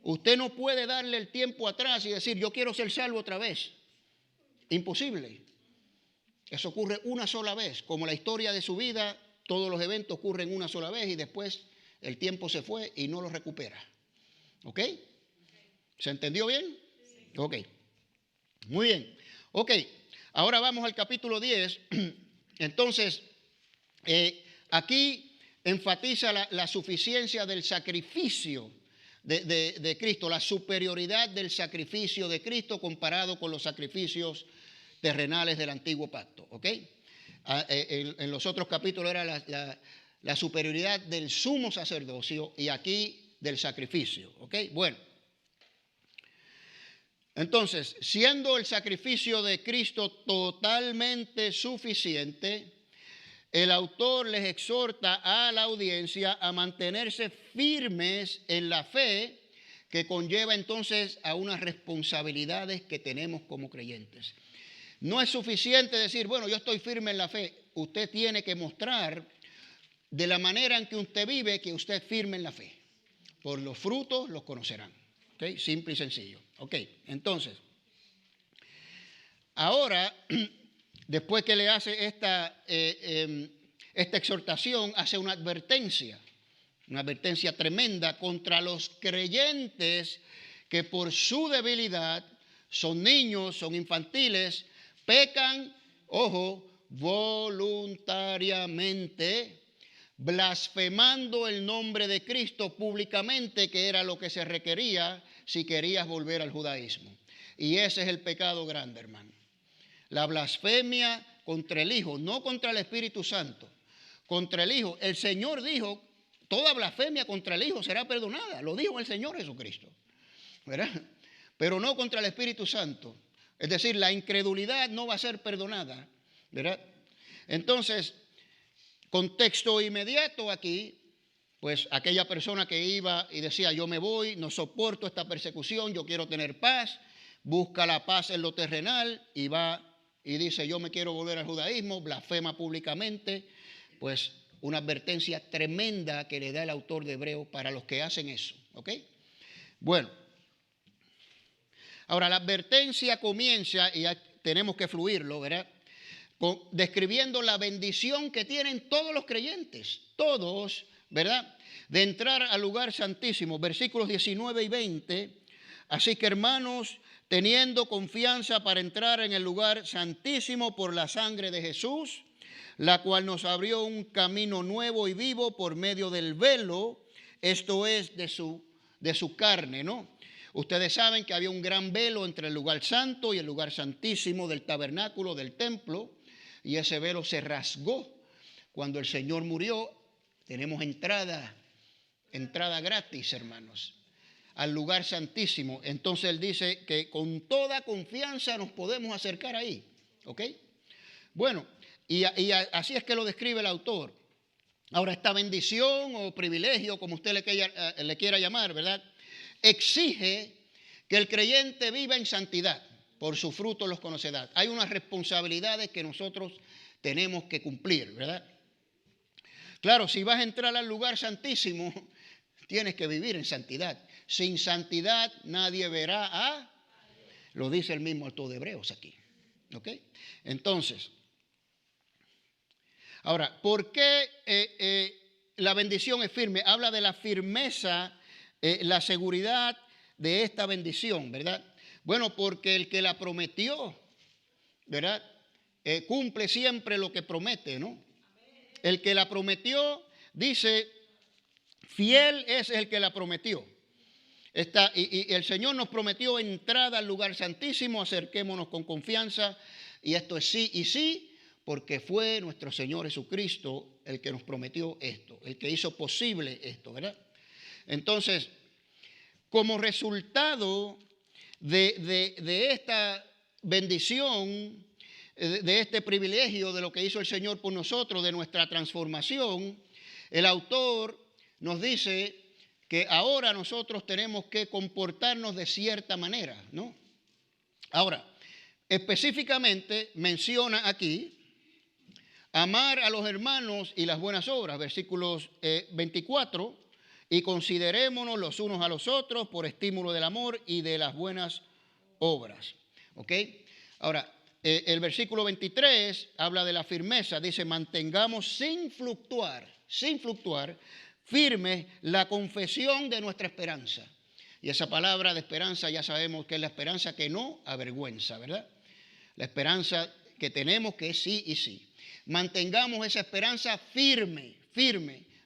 Usted no puede darle el tiempo atrás y decir, yo quiero ser salvo otra vez. Imposible. Eso ocurre una sola vez. Como la historia de su vida, todos los eventos ocurren una sola vez y después el tiempo se fue y no lo recupera. ¿Ok? ¿Se entendió bien? Ok. Muy bien. Ok. Ahora vamos al capítulo 10. Entonces, aquí enfatiza la suficiencia del sacrificio de Cristo, la superioridad del sacrificio de Cristo comparado con los sacrificios terrenales del antiguo pacto. ¿Ok? En los otros capítulos era la superioridad del sumo sacerdocio y aquí del sacrificio. ¿Ok? Bueno. Entonces, siendo el sacrificio de Cristo totalmente suficiente, el autor les exhorta a la audiencia a mantenerse firmes en la fe, que conlleva entonces a unas responsabilidades que tenemos como creyentes. No es suficiente decir, bueno, yo estoy firme en la fe. Usted tiene que mostrar de la manera en que usted vive que usted es firme en la fe. Por los frutos los conocerán. ¿Okay? Simple y sencillo. Ok, entonces, ahora, después que le hace esta exhortación, hace una advertencia tremenda contra los creyentes que por su debilidad son niños, son infantiles, pecan, ojo, voluntariamente, blasfemando el nombre de Cristo públicamente, que era lo que se requería si querías volver al judaísmo. Y ese es el pecado grande, hermano. La blasfemia contra el Hijo, no contra el Espíritu Santo, contra el Hijo. El Señor dijo, toda blasfemia contra el Hijo será perdonada. Lo dijo el Señor Jesucristo, ¿verdad? Pero no contra el Espíritu Santo. Es decir, la incredulidad no va a ser perdonada, ¿verdad? Entonces, contexto inmediato aquí, pues aquella persona que iba y decía, yo me voy, no soporto esta persecución, yo quiero tener paz, busca la paz en lo terrenal y va y dice, yo me quiero volver al judaísmo, blasfema públicamente, pues una advertencia tremenda que le da el autor de Hebreos para los que hacen eso, ¿ok? Bueno, ahora la advertencia comienza, y ya tenemos que fluirlo, ¿verdad? Describiendo la bendición que tienen todos los creyentes, todos, ¿verdad? De entrar al lugar santísimo, versículos 19 y 20. Así que, hermanos, teniendo confianza para entrar en el lugar santísimo por la sangre de Jesús, la cual nos abrió un camino nuevo y vivo por medio del velo, esto es de su carne, ¿no? Ustedes saben que había un gran velo entre el lugar santo y el lugar santísimo del tabernáculo, del templo, y ese velo se rasgó cuando el Señor murió. Tenemos entrada gratis, hermanos, al lugar santísimo. Entonces él dice que con toda confianza nos podemos acercar ahí, ¿ok? Bueno, y así es que lo describe el autor. Ahora, esta bendición o privilegio, como usted le quiera llamar, ¿verdad?, exige que el creyente viva en santidad. Por su fruto los conocerá. Hay unas responsabilidades que nosotros tenemos que cumplir, ¿verdad? Claro, si vas a entrar al lugar santísimo, tienes que vivir en santidad. Sin santidad nadie verá lo dice el mismo autor de Hebreos aquí. ¿Ok? Entonces, ahora, ¿por qué la bendición es firme? Habla de la firmeza, la seguridad de esta bendición, ¿verdad? Bueno, porque el que la prometió, ¿verdad? Cumple siempre lo que promete, ¿no? El que la prometió, dice, fiel es el que la prometió. Y el Señor nos prometió entrada al lugar santísimo, acerquémonos con confianza. Y esto es sí y sí, porque fue nuestro Señor Jesucristo el que nos prometió esto, el que hizo posible esto, ¿verdad? Entonces, como resultado de esta bendición, de este privilegio de lo que hizo el Señor por nosotros, de nuestra transformación, el autor nos dice que ahora nosotros tenemos que comportarnos de cierta manera, ¿no? Ahora, específicamente menciona aquí amar a los hermanos y las buenas obras, versículos 24, y considerémonos los unos a los otros por estímulo del amor y de las buenas obras. ¿Ok? Ahora, el versículo 23 habla de la firmeza, dice, mantengamos sin fluctuar, firme la confesión de nuestra esperanza. Y esa palabra de esperanza ya sabemos que es la esperanza que no avergüenza, ¿verdad? La esperanza que tenemos que es sí y sí. Mantengamos esa esperanza firme,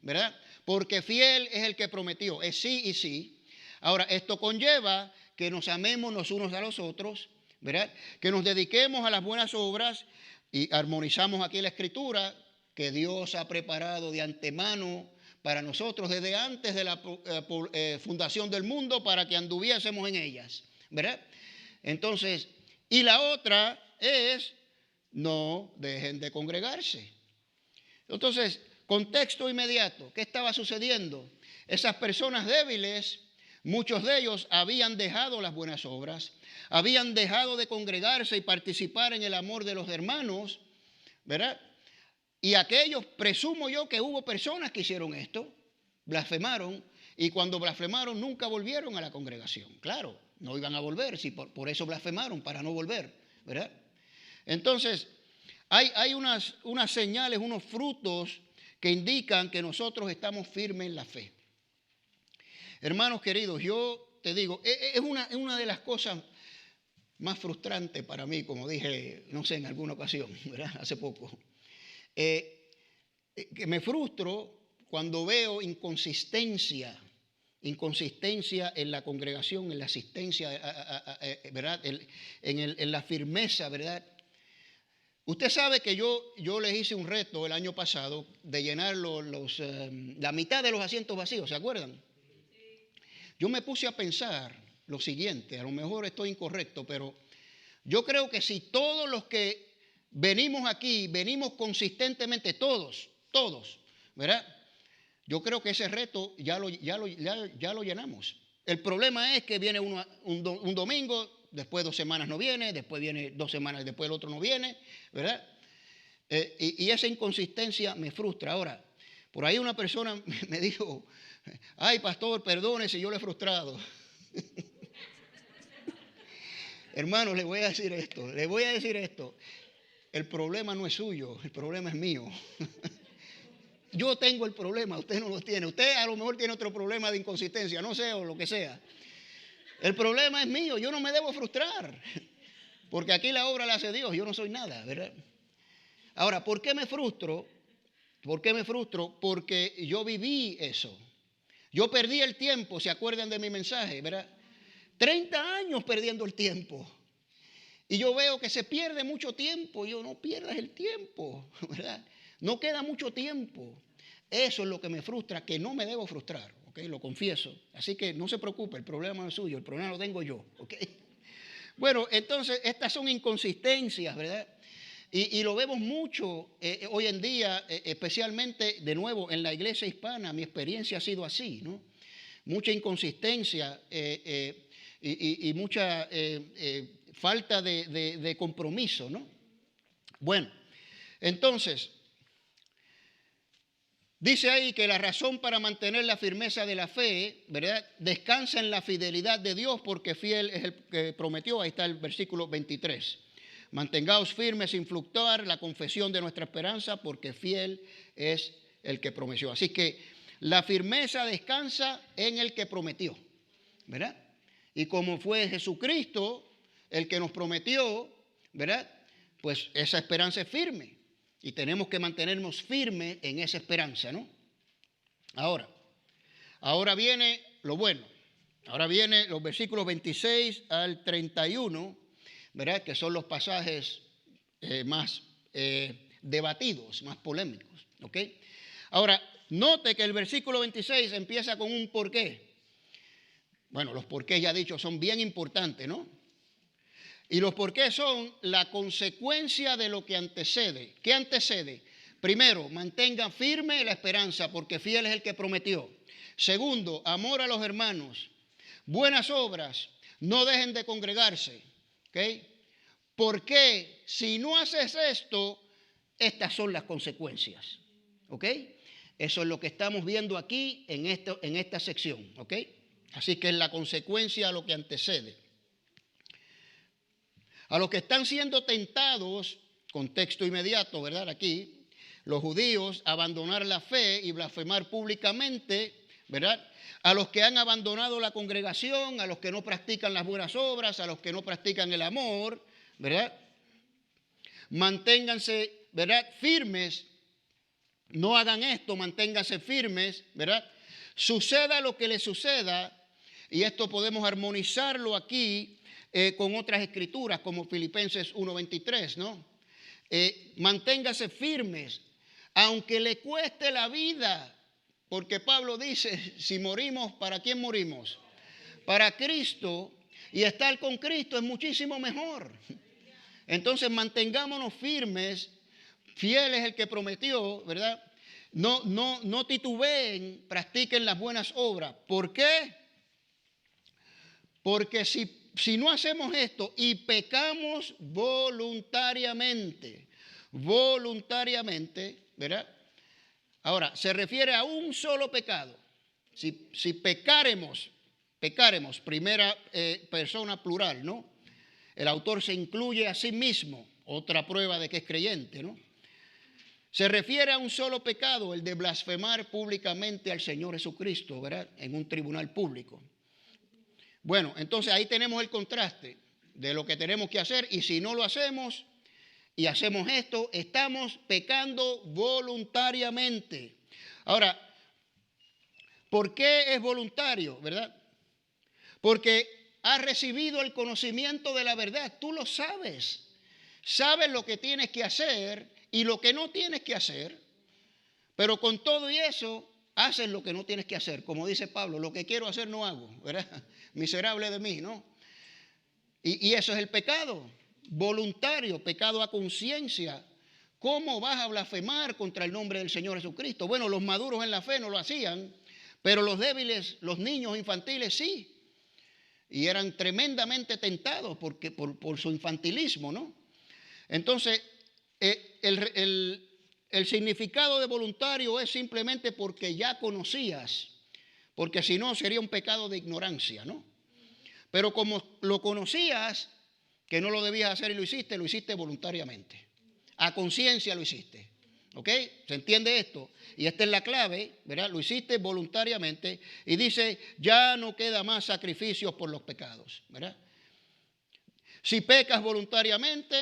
¿verdad? Porque fiel es el que prometió, es sí y sí. Ahora, esto conlleva que nos amemos los unos a los otros, ¿verdad? Que nos dediquemos a las buenas obras y armonizamos aquí la escritura, que Dios ha preparado de antemano para nosotros desde antes de la fundación del mundo para que anduviésemos en ellas, ¿verdad? Entonces, y la otra es, no dejen de congregarse. Entonces, contexto inmediato, ¿qué estaba sucediendo? Esas personas débiles, muchos de ellos habían dejado las buenas obras, habían dejado de congregarse y participar en el amor de los hermanos, ¿verdad? Y aquellos, presumo yo que hubo personas que hicieron esto, blasfemaron, y cuando blasfemaron nunca volvieron a la congregación. Claro, no iban a volver, si por eso blasfemaron, para no volver, ¿verdad? Entonces, hay unas señales, unos frutos que indican que nosotros estamos firmes en la fe. Hermanos queridos, yo te digo, es una de las cosas más frustrantes para mí, como dije, no sé, en alguna ocasión, ¿verdad? Hace poco. Que me frustro cuando veo inconsistencia en la congregación, en la asistencia, ¿verdad? En la firmeza, ¿verdad? Usted sabe que yo les hice un reto el año pasado de llenar la mitad de los asientos vacíos, ¿se acuerdan? Yo me puse a pensar lo siguiente, a lo mejor estoy incorrecto, pero yo creo que si todos los que venimos aquí, venimos consistentemente, todos, ¿verdad? Yo creo que ese reto ya lo llenamos. El problema es que viene uno un domingo, después 2 semanas no viene, después viene 2 semanas, después el otro no viene, ¿verdad? Y esa inconsistencia me frustra. Ahora, por ahí una persona me dijo, ay, pastor, perdone si yo le he frustrado. Hermano, le voy a decir esto. El problema no es suyo, el problema es mío. Yo tengo el problema, usted no lo tiene. Usted a lo mejor tiene otro problema de inconsistencia, no sé, o lo que sea. El problema es mío, yo no me debo frustrar. Porque aquí la obra la hace Dios, yo no soy nada, ¿verdad? Ahora, ¿por qué me frustro? Porque yo viví eso. Yo perdí el tiempo, ¿se acuerdan de mi mensaje, verdad? 30 años perdiendo el tiempo. Y yo veo que se pierde mucho tiempo. Yo, no pierdas el tiempo, ¿verdad? No queda mucho tiempo. Eso es lo que me frustra, que no me debo frustrar, ¿ok? Lo confieso. Así que no se preocupe, el problema no es suyo, el problema lo tengo yo, ¿ok? Bueno, entonces estas son inconsistencias, ¿verdad? Y lo vemos mucho hoy en día, especialmente, de nuevo, en la iglesia hispana. Mi experiencia ha sido así, ¿no? Mucha inconsistencia y mucha falta de compromiso, ¿no? Bueno, entonces, dice ahí que la razón para mantener la firmeza de la fe, ¿verdad? Descansa en la fidelidad de Dios, porque fiel es el que prometió. Ahí está el versículo 23. Mantengaos firmes sin fluctuar la confesión de nuestra esperanza, porque fiel es el que prometió. Así que la firmeza descansa en el que prometió, ¿verdad? Y como fue Jesucristo el que nos prometió, ¿verdad? Pues esa esperanza es firme y tenemos que mantenernos firmes en esa esperanza, ¿no? Ahora viene lo bueno. Ahora viene los versículos 26 al 31, ¿verdad? Que son los pasajes más debatidos, más polémicos, ¿ok? Ahora, note que el versículo 26 empieza con un porqué. Bueno, los porqués ya dicho son bien importantes, ¿no? Y los porqués son la consecuencia de lo que antecede. ¿Qué antecede? Primero, mantenga firme la esperanza, porque fiel es el que prometió. Segundo, amor a los hermanos. Buenas obras, no dejen de congregarse. ¿Okay? Porque si no haces esto, estas son las consecuencias. ¿Ok? Eso es lo que estamos viendo aquí en esta sección. ¿Ok? Así que es la consecuencia a lo que antecede. A los que están siendo tentados, contexto inmediato, ¿verdad? Aquí, los judíos abandonar la fe y blasfemar públicamente, ¿verdad? A los que han abandonado la congregación, a los que no practican las buenas obras, a los que no practican el amor, ¿verdad? Manténganse, ¿verdad? Firmes. No hagan esto, manténganse firmes, ¿verdad? Suceda lo que les suceda, y esto podemos armonizarlo aquí con otras escrituras, como Filipenses 1:23, ¿no? Manténganse firmes. aunque le cueste la vida, porque Pablo dice, si morimos, ¿para quién morimos? Para Cristo, y estar con Cristo es muchísimo mejor. Entonces mantengámonos firmes, fiel es el que prometió, ¿verdad? No titubeen, practiquen las buenas obras. ¿Por qué? Porque si no hacemos esto y pecamos voluntariamente, ¿verdad? Ahora, se refiere a un solo pecado. Si pecaremos, primera persona plural, ¿no? El autor se incluye a sí mismo, otra prueba de que es creyente, ¿no? Se refiere a un solo pecado, el de blasfemar públicamente al Señor Jesucristo, ¿verdad? En un tribunal público. Bueno, entonces ahí tenemos el contraste de lo que tenemos que hacer, y si no lo hacemos y hacemos esto, estamos pecando voluntariamente. Ahora, ¿por qué es voluntario, verdad? Porque has recibido el conocimiento de la verdad, tú lo sabes. Sabes lo que tienes que hacer y lo que no tienes que hacer, pero con todo y eso haces lo que no tienes que hacer. Como dice Pablo, lo que quiero hacer no hago, ¿verdad? Miserable de mí, ¿no? Y eso es el pecado voluntario, pecado a conciencia. ¿Cómo vas a blasfemar contra el nombre del Señor Jesucristo? Bueno, los maduros en la fe no lo hacían, pero los débiles, los niños infantiles sí. Y eran tremendamente tentados por su infantilismo, ¿no? Entonces, el significado de voluntario es simplemente porque ya conocías, porque si no sería un pecado de ignorancia, ¿no? Pero como lo conocías, que no lo debías hacer y lo hiciste voluntariamente. A conciencia lo hiciste. ¿Ok? ¿Se entiende esto? Y esta es la clave, ¿verdad? Lo hiciste voluntariamente y dice, ya no queda más sacrificios por los pecados, ¿verdad? Si pecas voluntariamente,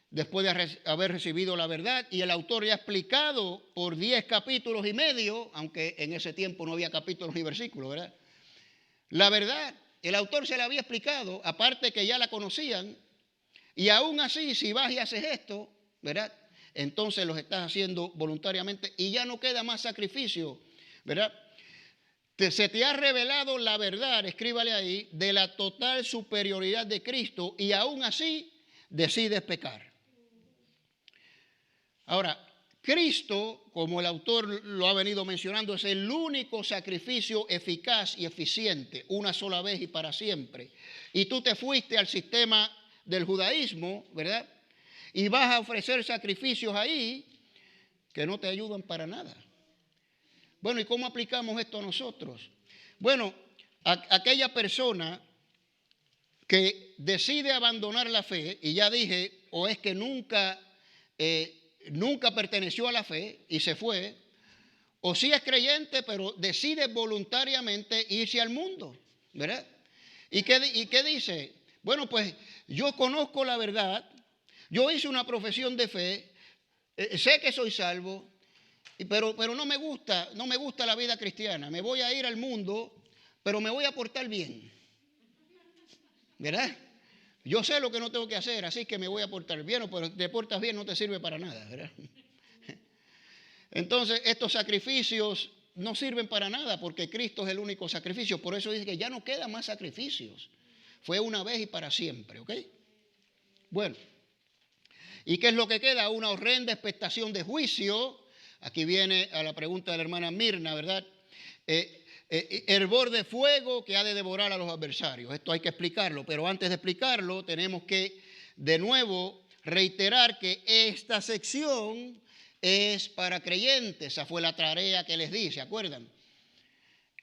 después de haber recibido la verdad, y el autor ya ha explicado por 10 capítulos y medio, aunque en ese tiempo no había capítulos ni versículos, ¿verdad? La verdad, el autor se la había explicado, aparte que ya la conocían, y aún así, si vas y haces esto, ¿verdad? Entonces los estás haciendo voluntariamente y ya no queda más sacrificio, ¿verdad? Se te ha revelado la verdad, escríbale ahí, de la total superioridad de Cristo y aún así decides pecar. Ahora, Cristo, como el autor lo ha venido mencionando, es el único sacrificio eficaz y eficiente, una sola vez y para siempre. Y tú te fuiste al sistema del judaísmo, ¿verdad? Y vas a ofrecer sacrificios ahí que no te ayudan para nada. Bueno, ¿y cómo aplicamos esto a nosotros? Bueno, aquella persona que decide abandonar la fe, y ya dije, o es que nunca perteneció a la fe y se fue, o sí es creyente, pero decide voluntariamente irse al mundo, ¿verdad? ¿Y qué dice? Bueno, pues yo conozco la verdad, yo hice una profesión de fe, sé que soy salvo, pero no me gusta la vida cristiana. Me voy a ir al mundo, pero me voy a portar bien, ¿verdad? Yo sé lo que no tengo que hacer, así que me voy a portar bien, pero te portas bien no te sirve para nada, ¿verdad? Entonces, estos sacrificios no sirven para nada porque Cristo es el único sacrificio. Por eso dice que ya no quedan más sacrificios. Fue una vez y para siempre, ¿ok? Bueno, ¿y qué es lo que queda? Una horrenda expectación de juicio. Aquí viene a la pregunta de la hermana Mirna, ¿verdad? Hervor de fuego que ha de devorar a los adversarios. Esto hay que explicarlo, pero antes de explicarlo tenemos que de nuevo reiterar que esta sección es para creyentes. Esa fue la tarea que les di, ¿se acuerdan?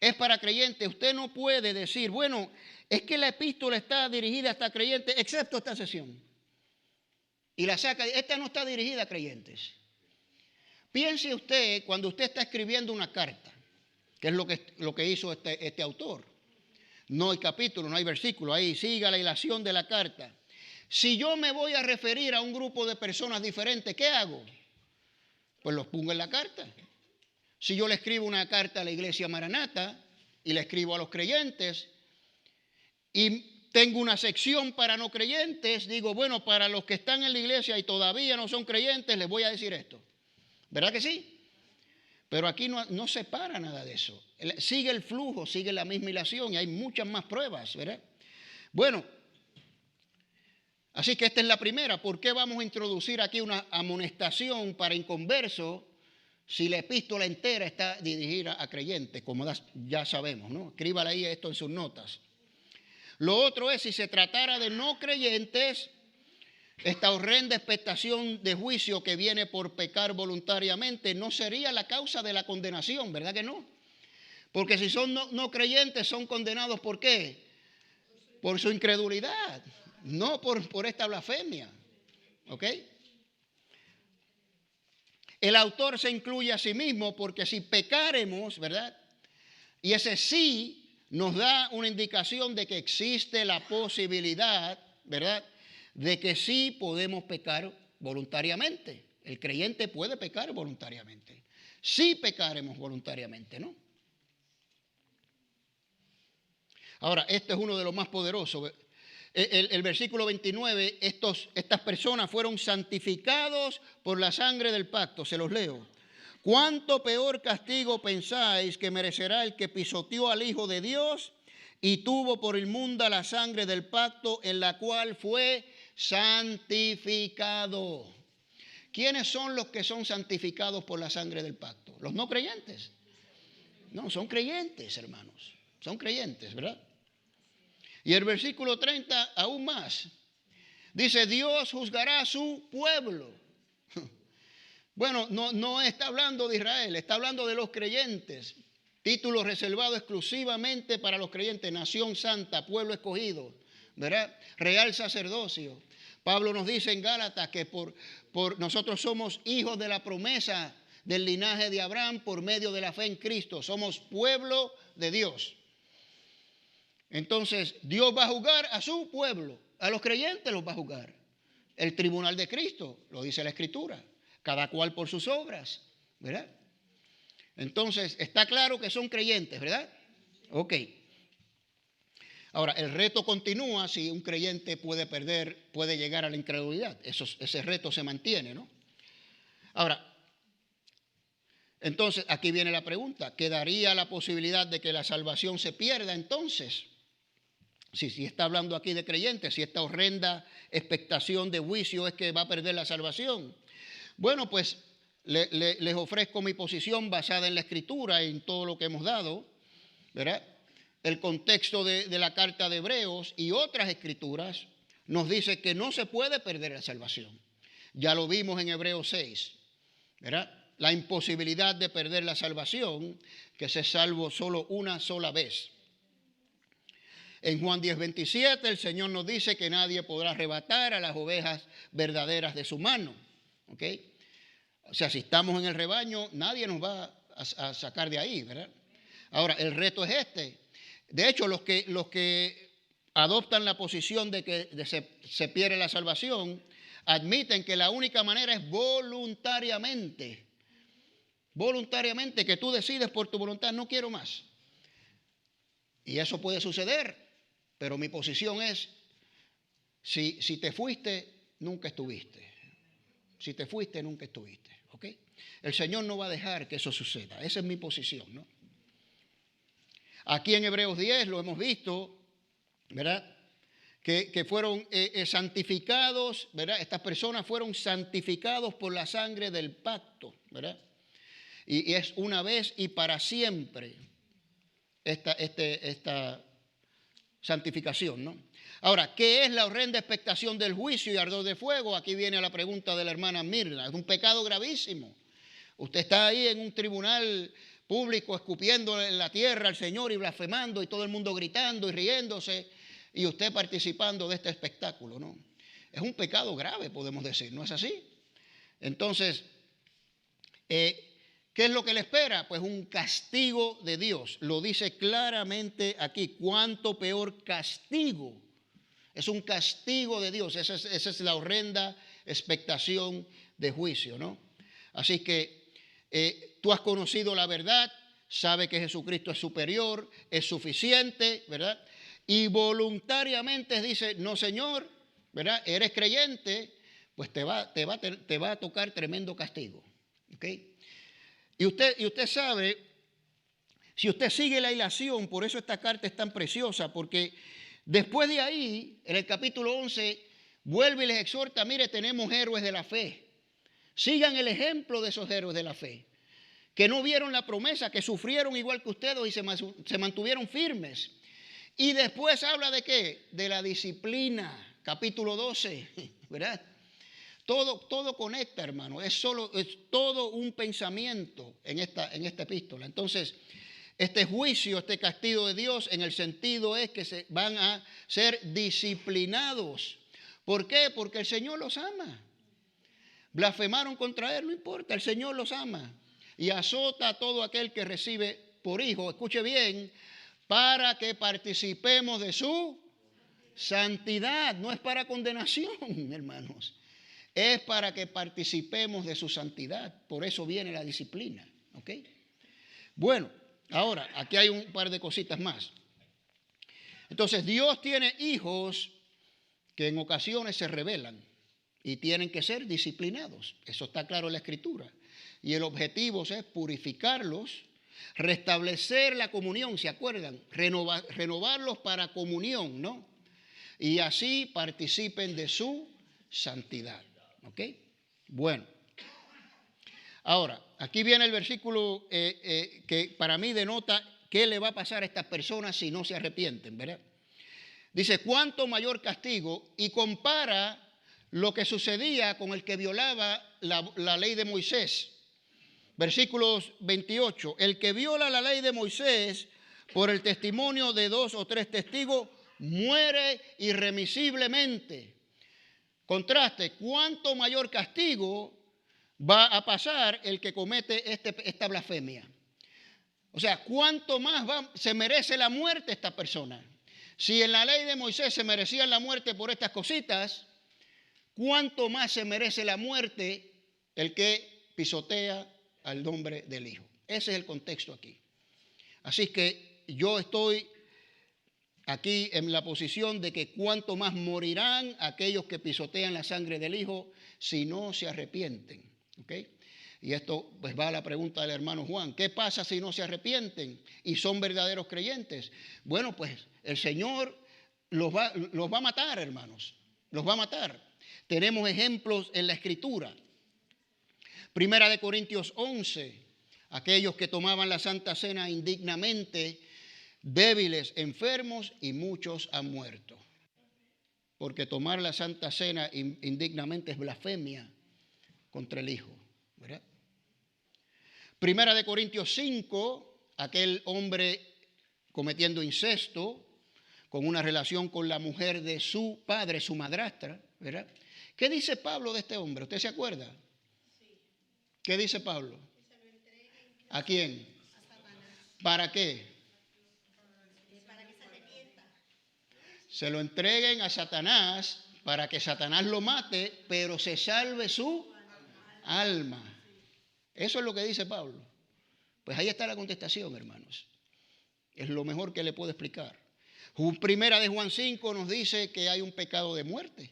Es para creyentes. Usted no puede decir, bueno, es que la epístola está dirigida hasta creyentes, excepto esta sección. Y la saca, esta no está dirigida a creyentes. Piense usted cuando usted está escribiendo una carta, que es lo que hizo este autor. No hay capítulo, no hay versículo, ahí siga la hilación de la carta. Si yo me voy a referir a un grupo de personas diferentes, ¿qué hago? Pues los pongo en la carta. Si yo le escribo una carta a la iglesia Maranata y le escribo a los creyentes y tengo una sección para no creyentes, digo, bueno, para los que están en la iglesia y todavía no son creyentes, les voy a decir esto. ¿Verdad que sí? Pero aquí no separa nada de eso. Sigue el flujo, sigue la misma ilación y hay muchas más pruebas, ¿verdad? Bueno, así que esta es la primera. ¿Por qué vamos a introducir aquí una amonestación para inconversos si la epístola entera está dirigida a creyentes? Como ya sabemos, ¿no? Escríbale ahí esto en sus notas. Lo otro es, si se tratara de no creyentes, esta horrenda expectación de juicio que viene por pecar voluntariamente no sería la causa de la condenación, ¿verdad que no? Porque si son no creyentes, son condenados ¿por qué? Por su incredulidad, no por esta blasfemia. ¿Ok? El autor se incluye a sí mismo porque si pecaremos, ¿verdad? Y ese sí nos da una indicación de que existe la posibilidad, ¿verdad?, de que sí podemos pecar voluntariamente. El creyente puede pecar voluntariamente. Sí pecaremos voluntariamente, ¿no? Ahora, este es uno de los más poderosos. El versículo 29, estas personas fueron santificados por la sangre del pacto. Se los leo. ¿Cuánto peor castigo pensáis que merecerá el que pisoteó al Hijo de Dios y tuvo por inmunda la sangre del pacto en la cual fue santificado? ¿Quiénes son los que son santificados por la sangre del pacto? ¿Los no creyentes? No, son creyentes, hermanos. Son creyentes, ¿verdad? Y el versículo 30 aún más. Dice, Dios juzgará a su pueblo. Bueno, no está hablando de Israel, está hablando de los creyentes. Título reservado exclusivamente para los creyentes. Nación santa, pueblo escogido, ¿verdad? Real sacerdocio. Pablo nos dice en Gálatas que por nosotros somos hijos de la promesa del linaje de Abraham por medio de la fe en Cristo. Somos pueblo de Dios. Entonces, Dios va a juzgar a su pueblo. A los creyentes los va a juzgar. El tribunal de Cristo, lo dice la Escritura. Cada cual por sus obras, ¿verdad? Entonces, está claro que son creyentes, ¿verdad? Ok. Ahora, el reto continúa si un creyente puede llegar a la incredulidad. Ese reto se mantiene, ¿no? Ahora, entonces, aquí viene la pregunta. ¿Quedaría la posibilidad de que la salvación se pierda entonces? Si está hablando aquí de creyentes, si esta horrenda expectación de juicio es que va a perder la salvación. Bueno, pues les ofrezco mi posición basada en la Escritura y en todo lo que hemos dado, ¿verdad? El contexto de la carta de Hebreos y otras escrituras nos dice que no se puede perder la salvación. Ya lo vimos en Hebreos 6, ¿verdad? La imposibilidad de perder la salvación, que se salvó solo una sola vez. En Juan 10:27 el Señor nos dice que nadie podrá arrebatar a las ovejas verdaderas de su mano. ¿Ok? O sea, si estamos en el rebaño, nadie nos va a sacar de ahí, ¿verdad? Ahora, el reto es este. De hecho, los que adoptan la posición de que se pierde la salvación, admiten que la única manera es voluntariamente. Voluntariamente, que tú decides por tu voluntad, no quiero más. Y eso puede suceder, pero mi posición es, si te fuiste, nunca estuviste. Si te fuiste, nunca estuviste. ¿Ok? El Señor no va a dejar que eso suceda. Esa es mi posición, ¿no? Aquí en Hebreos 10 lo hemos visto, ¿verdad? Que fueron santificados, ¿verdad? Estas personas fueron santificados por la sangre del pacto, ¿verdad? Y es una vez y para siempre esta santificación, ¿no? Ahora, ¿qué es la horrenda expectación del juicio y ardor de fuego? Aquí viene la pregunta de la hermana Mirna. Es un pecado gravísimo. Usted está ahí en un tribunal público escupiendo en la tierra al Señor y blasfemando y todo el mundo gritando y riéndose y usted participando de este espectáculo, ¿no? Es un pecado grave, podemos decir, ¿no es así? Entonces, ¿qué es lo que le espera? Pues un castigo de Dios. Lo dice claramente aquí. ¿Cuánto peor castigo? Es un castigo de Dios. Esa es la horrenda expectación de juicio, ¿no? Así que tú has conocido la verdad, sabes que Jesucristo es superior, es suficiente, ¿verdad? Y voluntariamente dice, no Señor, ¿verdad? Eres creyente, pues te va a tocar tremendo castigo. ¿Ok? Y usted sabe, si usted sigue la hilación, por eso esta carta es tan preciosa, porque después de ahí, en el capítulo 11, vuelve y les exhorta, mire, tenemos héroes de la fe. Sigan el ejemplo de esos héroes de la fe, que no vieron la promesa, que sufrieron igual que ustedes y se mantuvieron firmes. Y después habla de ¿qué? De la disciplina, capítulo 12, ¿verdad? Todo conecta, hermano. Es todo un pensamiento en esta epístola. Entonces, este juicio, este castigo de Dios, en el sentido es que se van a ser disciplinados. ¿Por qué? Porque el Señor los ama. Blasfemaron contra Él, no importa, el Señor los ama. Y azota a todo aquel que recibe por hijo, escuche bien, para que participemos de su santidad. No es para condenación, hermanos. Es para que participemos de su santidad. Por eso viene la disciplina. ¿Ok? Bueno, ahora, aquí hay un par de cositas más. Entonces, Dios tiene hijos que en ocasiones se rebelan y tienen que ser disciplinados. Eso está claro en la Escritura. Y el objetivo es purificarlos, restablecer la comunión, ¿se acuerdan? Renovarlos para comunión, ¿no? Y así participen de su santidad. ¿Ok? Bueno. Ahora, aquí viene el versículo que para mí denota qué le va a pasar a estas personas si no se arrepienten, ¿verdad? Dice, ¿cuánto mayor castigo? Y compara lo que sucedía con el que violaba la ley de Moisés. Versículos 28. El que viola la ley de Moisés por el testimonio de 2 o 3 testigos muere irremisiblemente. Contraste, ¿cuánto mayor castigo va a pasar el que comete esta blasfemia? O sea, ¿cuánto más se merece la muerte esta persona? Si en la ley de Moisés se merecía la muerte por estas cositas, ¿cuánto más se merece la muerte el que pisotea al nombre del Hijo? Ese es el contexto aquí. Así que yo estoy aquí en la posición de que cuánto más morirán aquellos que pisotean la sangre del Hijo si no se arrepienten. ¿Ok? Y esto pues va a la pregunta del hermano Juan. ¿Qué pasa si no se arrepienten y son verdaderos creyentes? Bueno, pues el Señor los va a matar, hermanos. Los va a matar. Tenemos ejemplos en la Escritura. Primera de Corintios 11. Aquellos que tomaban la Santa Cena indignamente, débiles, enfermos y muchos han muerto. Porque tomar la Santa Cena indignamente es blasfemia contra el Hijo, ¿verdad? Primera de Corintios 5, aquel hombre cometiendo incesto con una relación con la mujer de su padre, su madrastra, ¿verdad? ¿Qué dice Pablo de este hombre? ¿Usted se acuerda? Sí. ¿Qué dice Pablo? ¿A quién? A Satanás. ¿Para qué? Para que se arrepienta. Se lo entreguen a Satanás para que Satanás lo mate, pero se salve su alma. Eso es lo que dice Pablo. Pues ahí está la contestación, hermanos. Es lo mejor que le puedo explicar. Primera de Juan 5 nos dice que hay un pecado de muerte.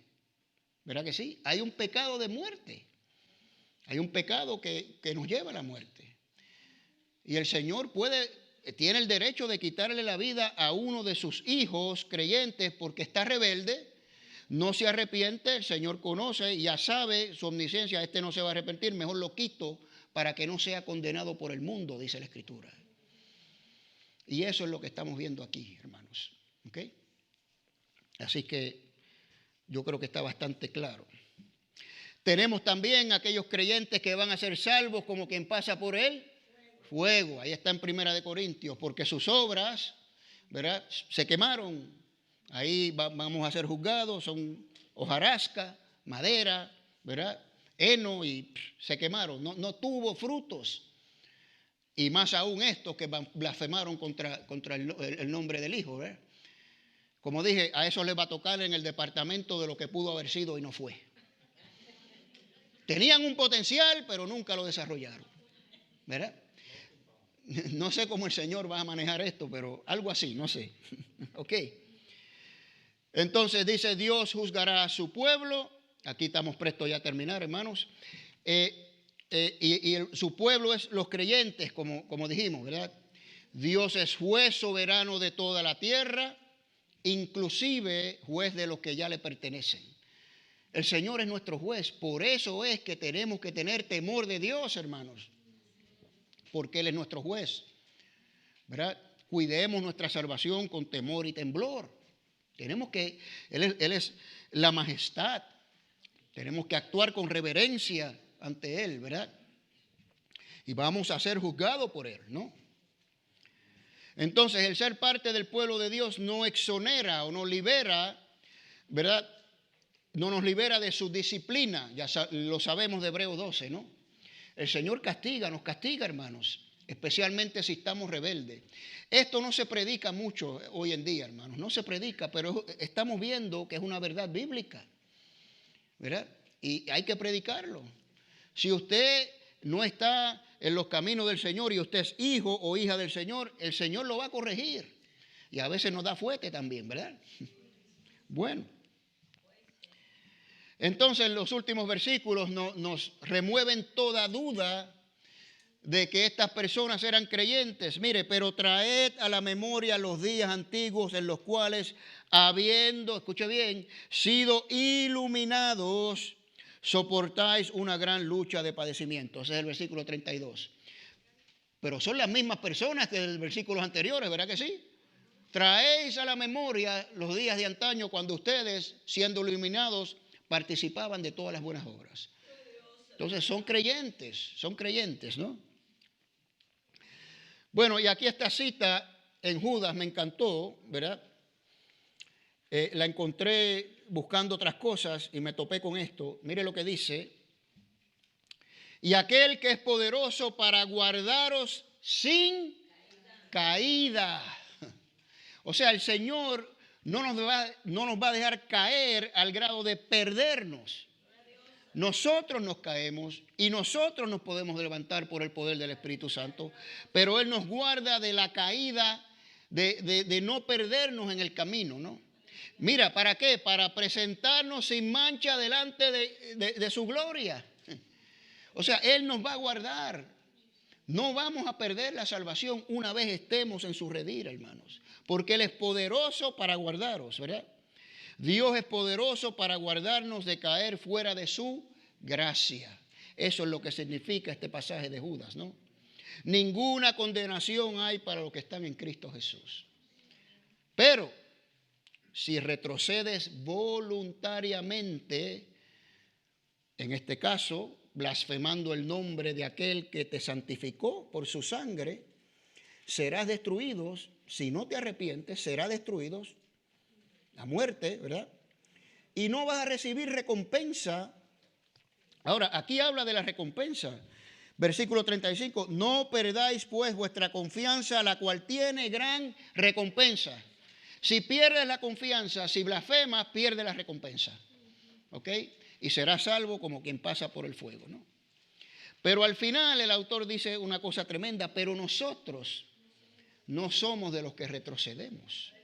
¿Verdad que sí? Hay un pecado de muerte. Hay un pecado que nos lleva a la muerte. Y el Señor tiene el derecho de quitarle la vida a uno de sus hijos creyentes porque está rebelde, no se arrepiente. El Señor conoce y ya sabe su omnisciencia, este no se va a arrepentir, mejor lo quito para que no sea condenado por el mundo, dice la Escritura. Y eso es lo que estamos viendo aquí, hermanos. ¿Ok? Así que yo creo que está bastante claro. Tenemos también aquellos creyentes que van a ser salvos como quien pasa por el fuego. Ahí está en Primera de Corintios, porque sus obras, ¿verdad?, se quemaron. Ahí vamos a ser juzgados, son hojarasca, madera, ¿verdad?, heno, y se quemaron. No tuvo frutos. Y más aún estos que blasfemaron contra el nombre del Hijo, ¿verdad? Como dije, a eso les va a tocar en el departamento de lo que pudo haber sido y no fue. Tenían un potencial, pero nunca lo desarrollaron, ¿verdad? No sé cómo el Señor va a manejar esto, pero algo así, no sé. Ok. Entonces dice, Dios juzgará a su pueblo. Aquí estamos prestos ya a terminar, hermanos. su pueblo es los creyentes, como dijimos, ¿verdad? Dios es juez soberano de toda la tierra, inclusive juez de los que ya le pertenecen. El Señor es nuestro juez, por eso es que tenemos que tener temor de Dios, hermanos, porque Él es nuestro juez, ¿verdad? Cuidemos nuestra salvación con temor y temblor. Él es la majestad, tenemos que actuar con reverencia ante Él, ¿verdad? Y vamos a ser juzgados por Él, ¿no? Entonces, el ser parte del pueblo de Dios no exonera o no libera, ¿verdad? No nos libera de su disciplina, ya lo sabemos de Hebreos 12, ¿no? El Señor nos castiga, hermanos, especialmente si estamos rebeldes. Esto no se predica mucho hoy en día, hermanos, no se predica, pero estamos viendo que es una verdad bíblica, ¿verdad? Y hay que predicarlo. Si usted no está en los caminos del Señor y usted es hijo o hija del Señor, el Señor lo va a corregir. Y a veces nos da fuerte también, ¿verdad? Bueno. Entonces los últimos versículos nos remueven toda duda de que estas personas eran creyentes. Mire, pero traed a la memoria los días antiguos en los cuales, habiendo, escuche bien, sido iluminados, soportáis una gran lucha de padecimiento. Ese es el versículo 32. Pero son las mismas personas que en los versículos anteriores, ¿verdad que sí? Traéis a la memoria los días de antaño cuando ustedes, siendo iluminados, participaban de todas las buenas obras. Entonces son creyentes, ¿no? Bueno, y aquí esta cita en Judas me encantó, ¿verdad? La encontré buscando otras cosas y me topé con esto. Mire lo que dice. Y aquel que es poderoso para guardaros sin caída. O sea, el Señor no nos va a dejar caer al grado de perdernos. Nosotros nos caemos y nosotros nos podemos levantar por el poder del Espíritu Santo, pero Él nos guarda de la caída, de no perdernos en el camino, ¿no? Mira, ¿para qué? Para presentarnos sin mancha delante de su gloria. O sea, Él nos va a guardar. No vamos a perder la salvación una vez estemos en su redil, hermanos, porque Él es poderoso para guardaros, ¿verdad? Dios es poderoso para guardarnos de caer fuera de su gracia. Eso es lo que significa este pasaje de Judas, ¿no? Ninguna condenación hay para los que están en Cristo Jesús. Pero si retrocedes voluntariamente, en este caso, blasfemando el nombre de aquel que te santificó por su sangre, serás destruidos. Si no te arrepientes, serás destruidos a muerte, ¿verdad? Y no vas a recibir recompensa. Ahora, aquí habla de la recompensa. Versículo 35. No perdáis pues vuestra confianza, la cual tiene gran recompensa. Si pierdes la confianza, si blasfemas, pierdes la recompensa. ¿Ok? Y serás salvo como quien pasa por el fuego, ¿no? Pero al final el autor dice una cosa tremenda. Pero nosotros no somos de los que retrocedemos.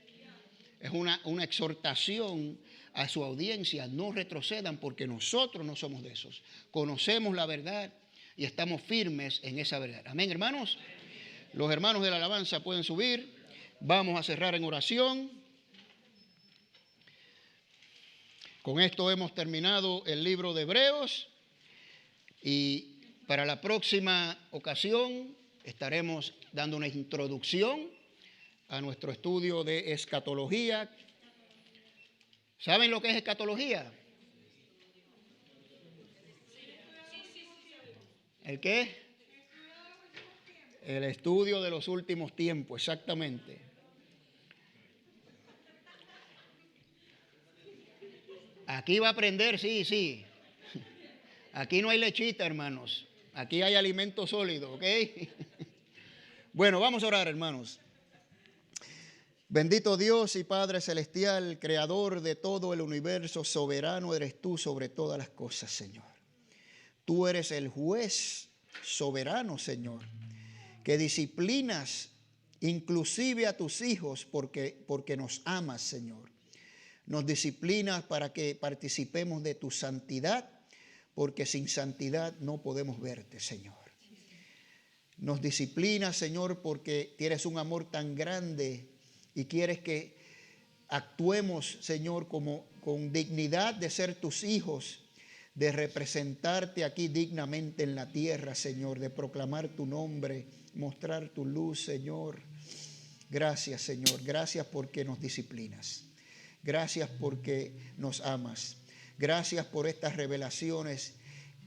Es una exhortación a su audiencia. No retrocedan porque nosotros no somos de esos. Conocemos la verdad y estamos firmes en esa verdad. Amén, hermanos. Los hermanos de la alabanza pueden subir. Vamos a cerrar en oración. Con esto hemos terminado el libro de Hebreos. Y para la próxima ocasión estaremos dando una introducción a nuestro estudio de escatología. ¿Saben lo que es escatología? ¿El qué? El estudio de los últimos tiempos, exactamente. Aquí va a aprender, sí. Aquí no hay lechita, hermanos. Aquí hay alimento sólido, ¿ok? Bueno, vamos a orar, hermanos. Bendito Dios y Padre Celestial, Creador de todo el universo, soberano eres tú sobre todas las cosas, Señor. Tú eres el juez soberano, Señor, que disciplinas inclusive a tus hijos porque nos amas, Señor. Nos disciplinas para que participemos de tu santidad, porque sin santidad no podemos verte, Señor. Nos disciplinas, Señor, porque tienes un amor tan grande y quieres que actuemos, Señor, con dignidad de ser tus hijos, de representarte aquí dignamente en la tierra, Señor, de proclamar tu nombre, mostrar tu luz, Señor. Gracias, Señor. Gracias porque nos disciplinas. Gracias porque nos amas. Gracias por estas revelaciones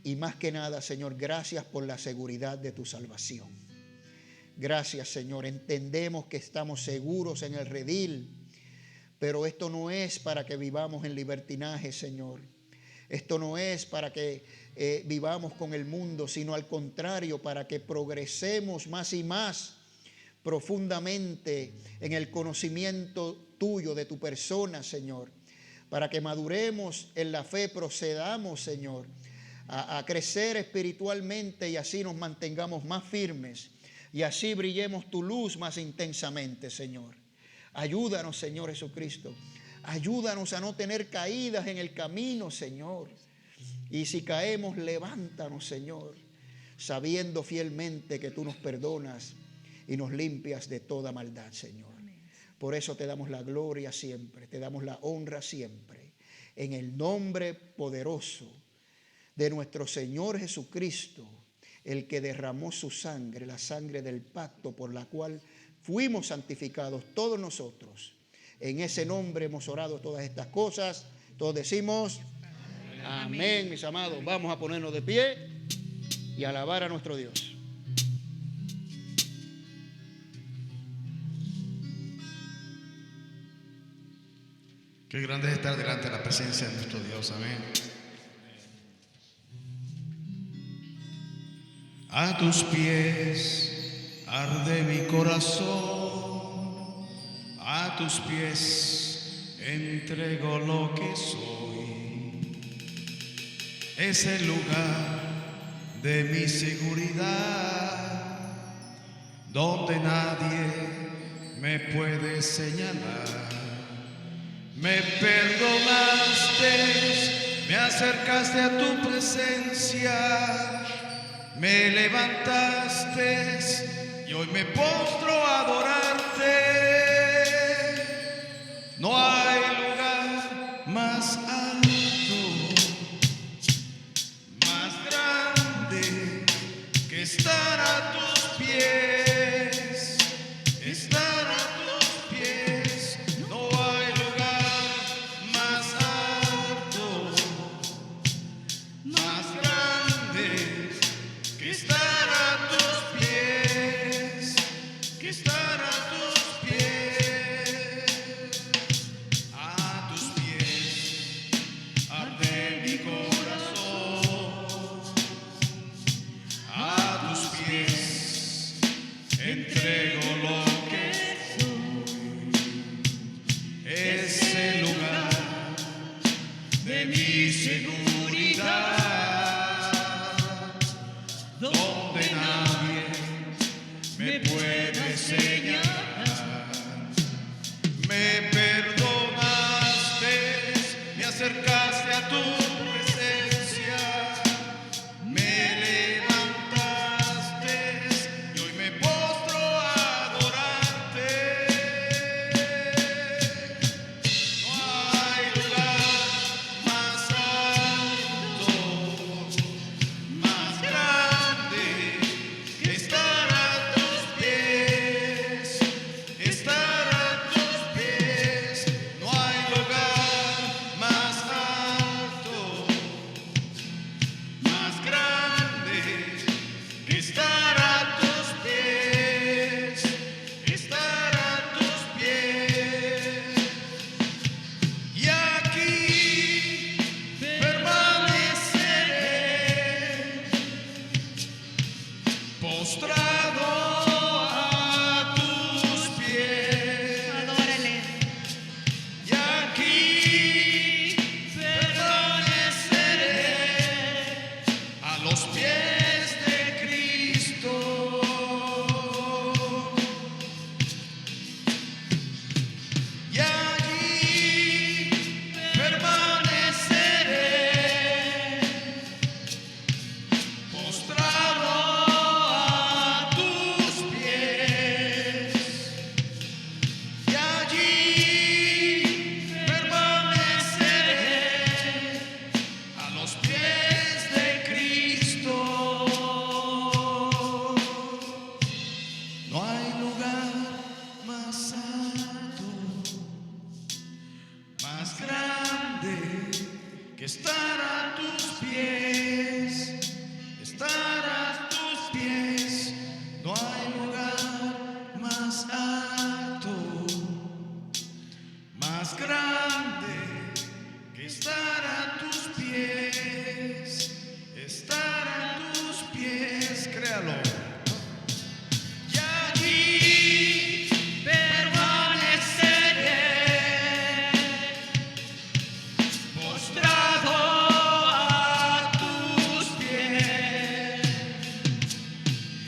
y más que nada, Señor, gracias por la seguridad de tu salvación. Gracias, Señor. Entendemos que estamos seguros en el redil, pero esto no es para que vivamos en libertinaje, Señor. Esto no es para que vivamos con el mundo, sino al contrario, para que progresemos más y más profundamente en el conocimiento tuyo, de tu persona, Señor. Para que maduremos en la fe, procedamos, Señor, a crecer espiritualmente y así nos mantengamos más firmes y así brillemos tu luz más intensamente, Señor. Ayúdanos, Señor Jesucristo. Ayúdanos a no tener caídas en el camino, Señor. Y si caemos, levántanos, Señor, sabiendo fielmente que tú nos perdonas y nos limpias de toda maldad, Señor. Por eso te damos la gloria siempre, te damos la honra siempre. En el nombre poderoso de nuestro Señor Jesucristo, el que derramó su sangre, la sangre del pacto por la cual fuimos santificados todos nosotros. En ese nombre hemos orado todas estas cosas. Todos decimos amén, mis amados. Vamos a ponernos de pie y alabar a nuestro Dios. Qué grande es estar delante de la presencia de nuestro Dios. Amén. A tus pies arde mi corazón, a tus pies entrego lo que soy. Es el lugar de mi seguridad, donde nadie me puede señalar. Me perdonaste, me acercaste a tu presencia, me levantaste y hoy me postro a adorarte. No hay lugar más alto, más grande que estar a tus pies, estar a tus pies. No hay lugar más alto, más grande que estar a tus pies, que estar a tus pies. A tus pies arde mi corazón, a tus pies entrego lo que soy. Es el lugar de mi seguridad, donde nadie me puede señalar. Me perdonaste, me acercaste a tu presencia, me levantaste y hoy me postro a adorarte. No hay lugar más alto, más grande que estar a tus pies, estar a tus pies. No hay lugar más alto, estar a tus pies, estar a tus pies. No hay lugar más alto, más grande que estar a tus pies, estar a tus pies, créalo. Y allí permaneceré, postrado a tus pies.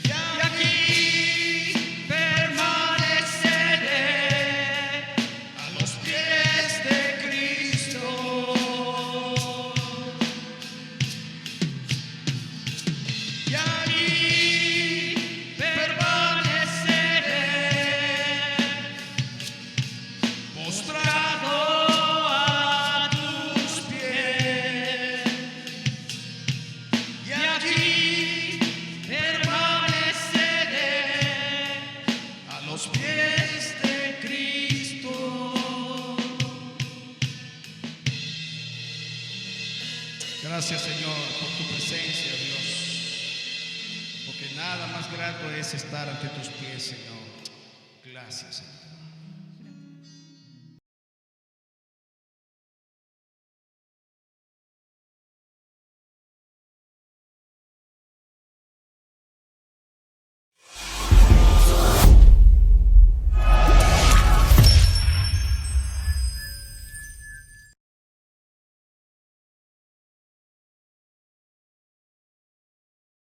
Y aquí permaneceré a los pies de Cristo. Y allí permaneceré, postrado a tus pies. Y allí permaneceré a los pies de Cristo. Gracias, Señor, por tu presencia, Dios, porque nada más grato es estar ante tus pies, Señor. Gracias, Señor.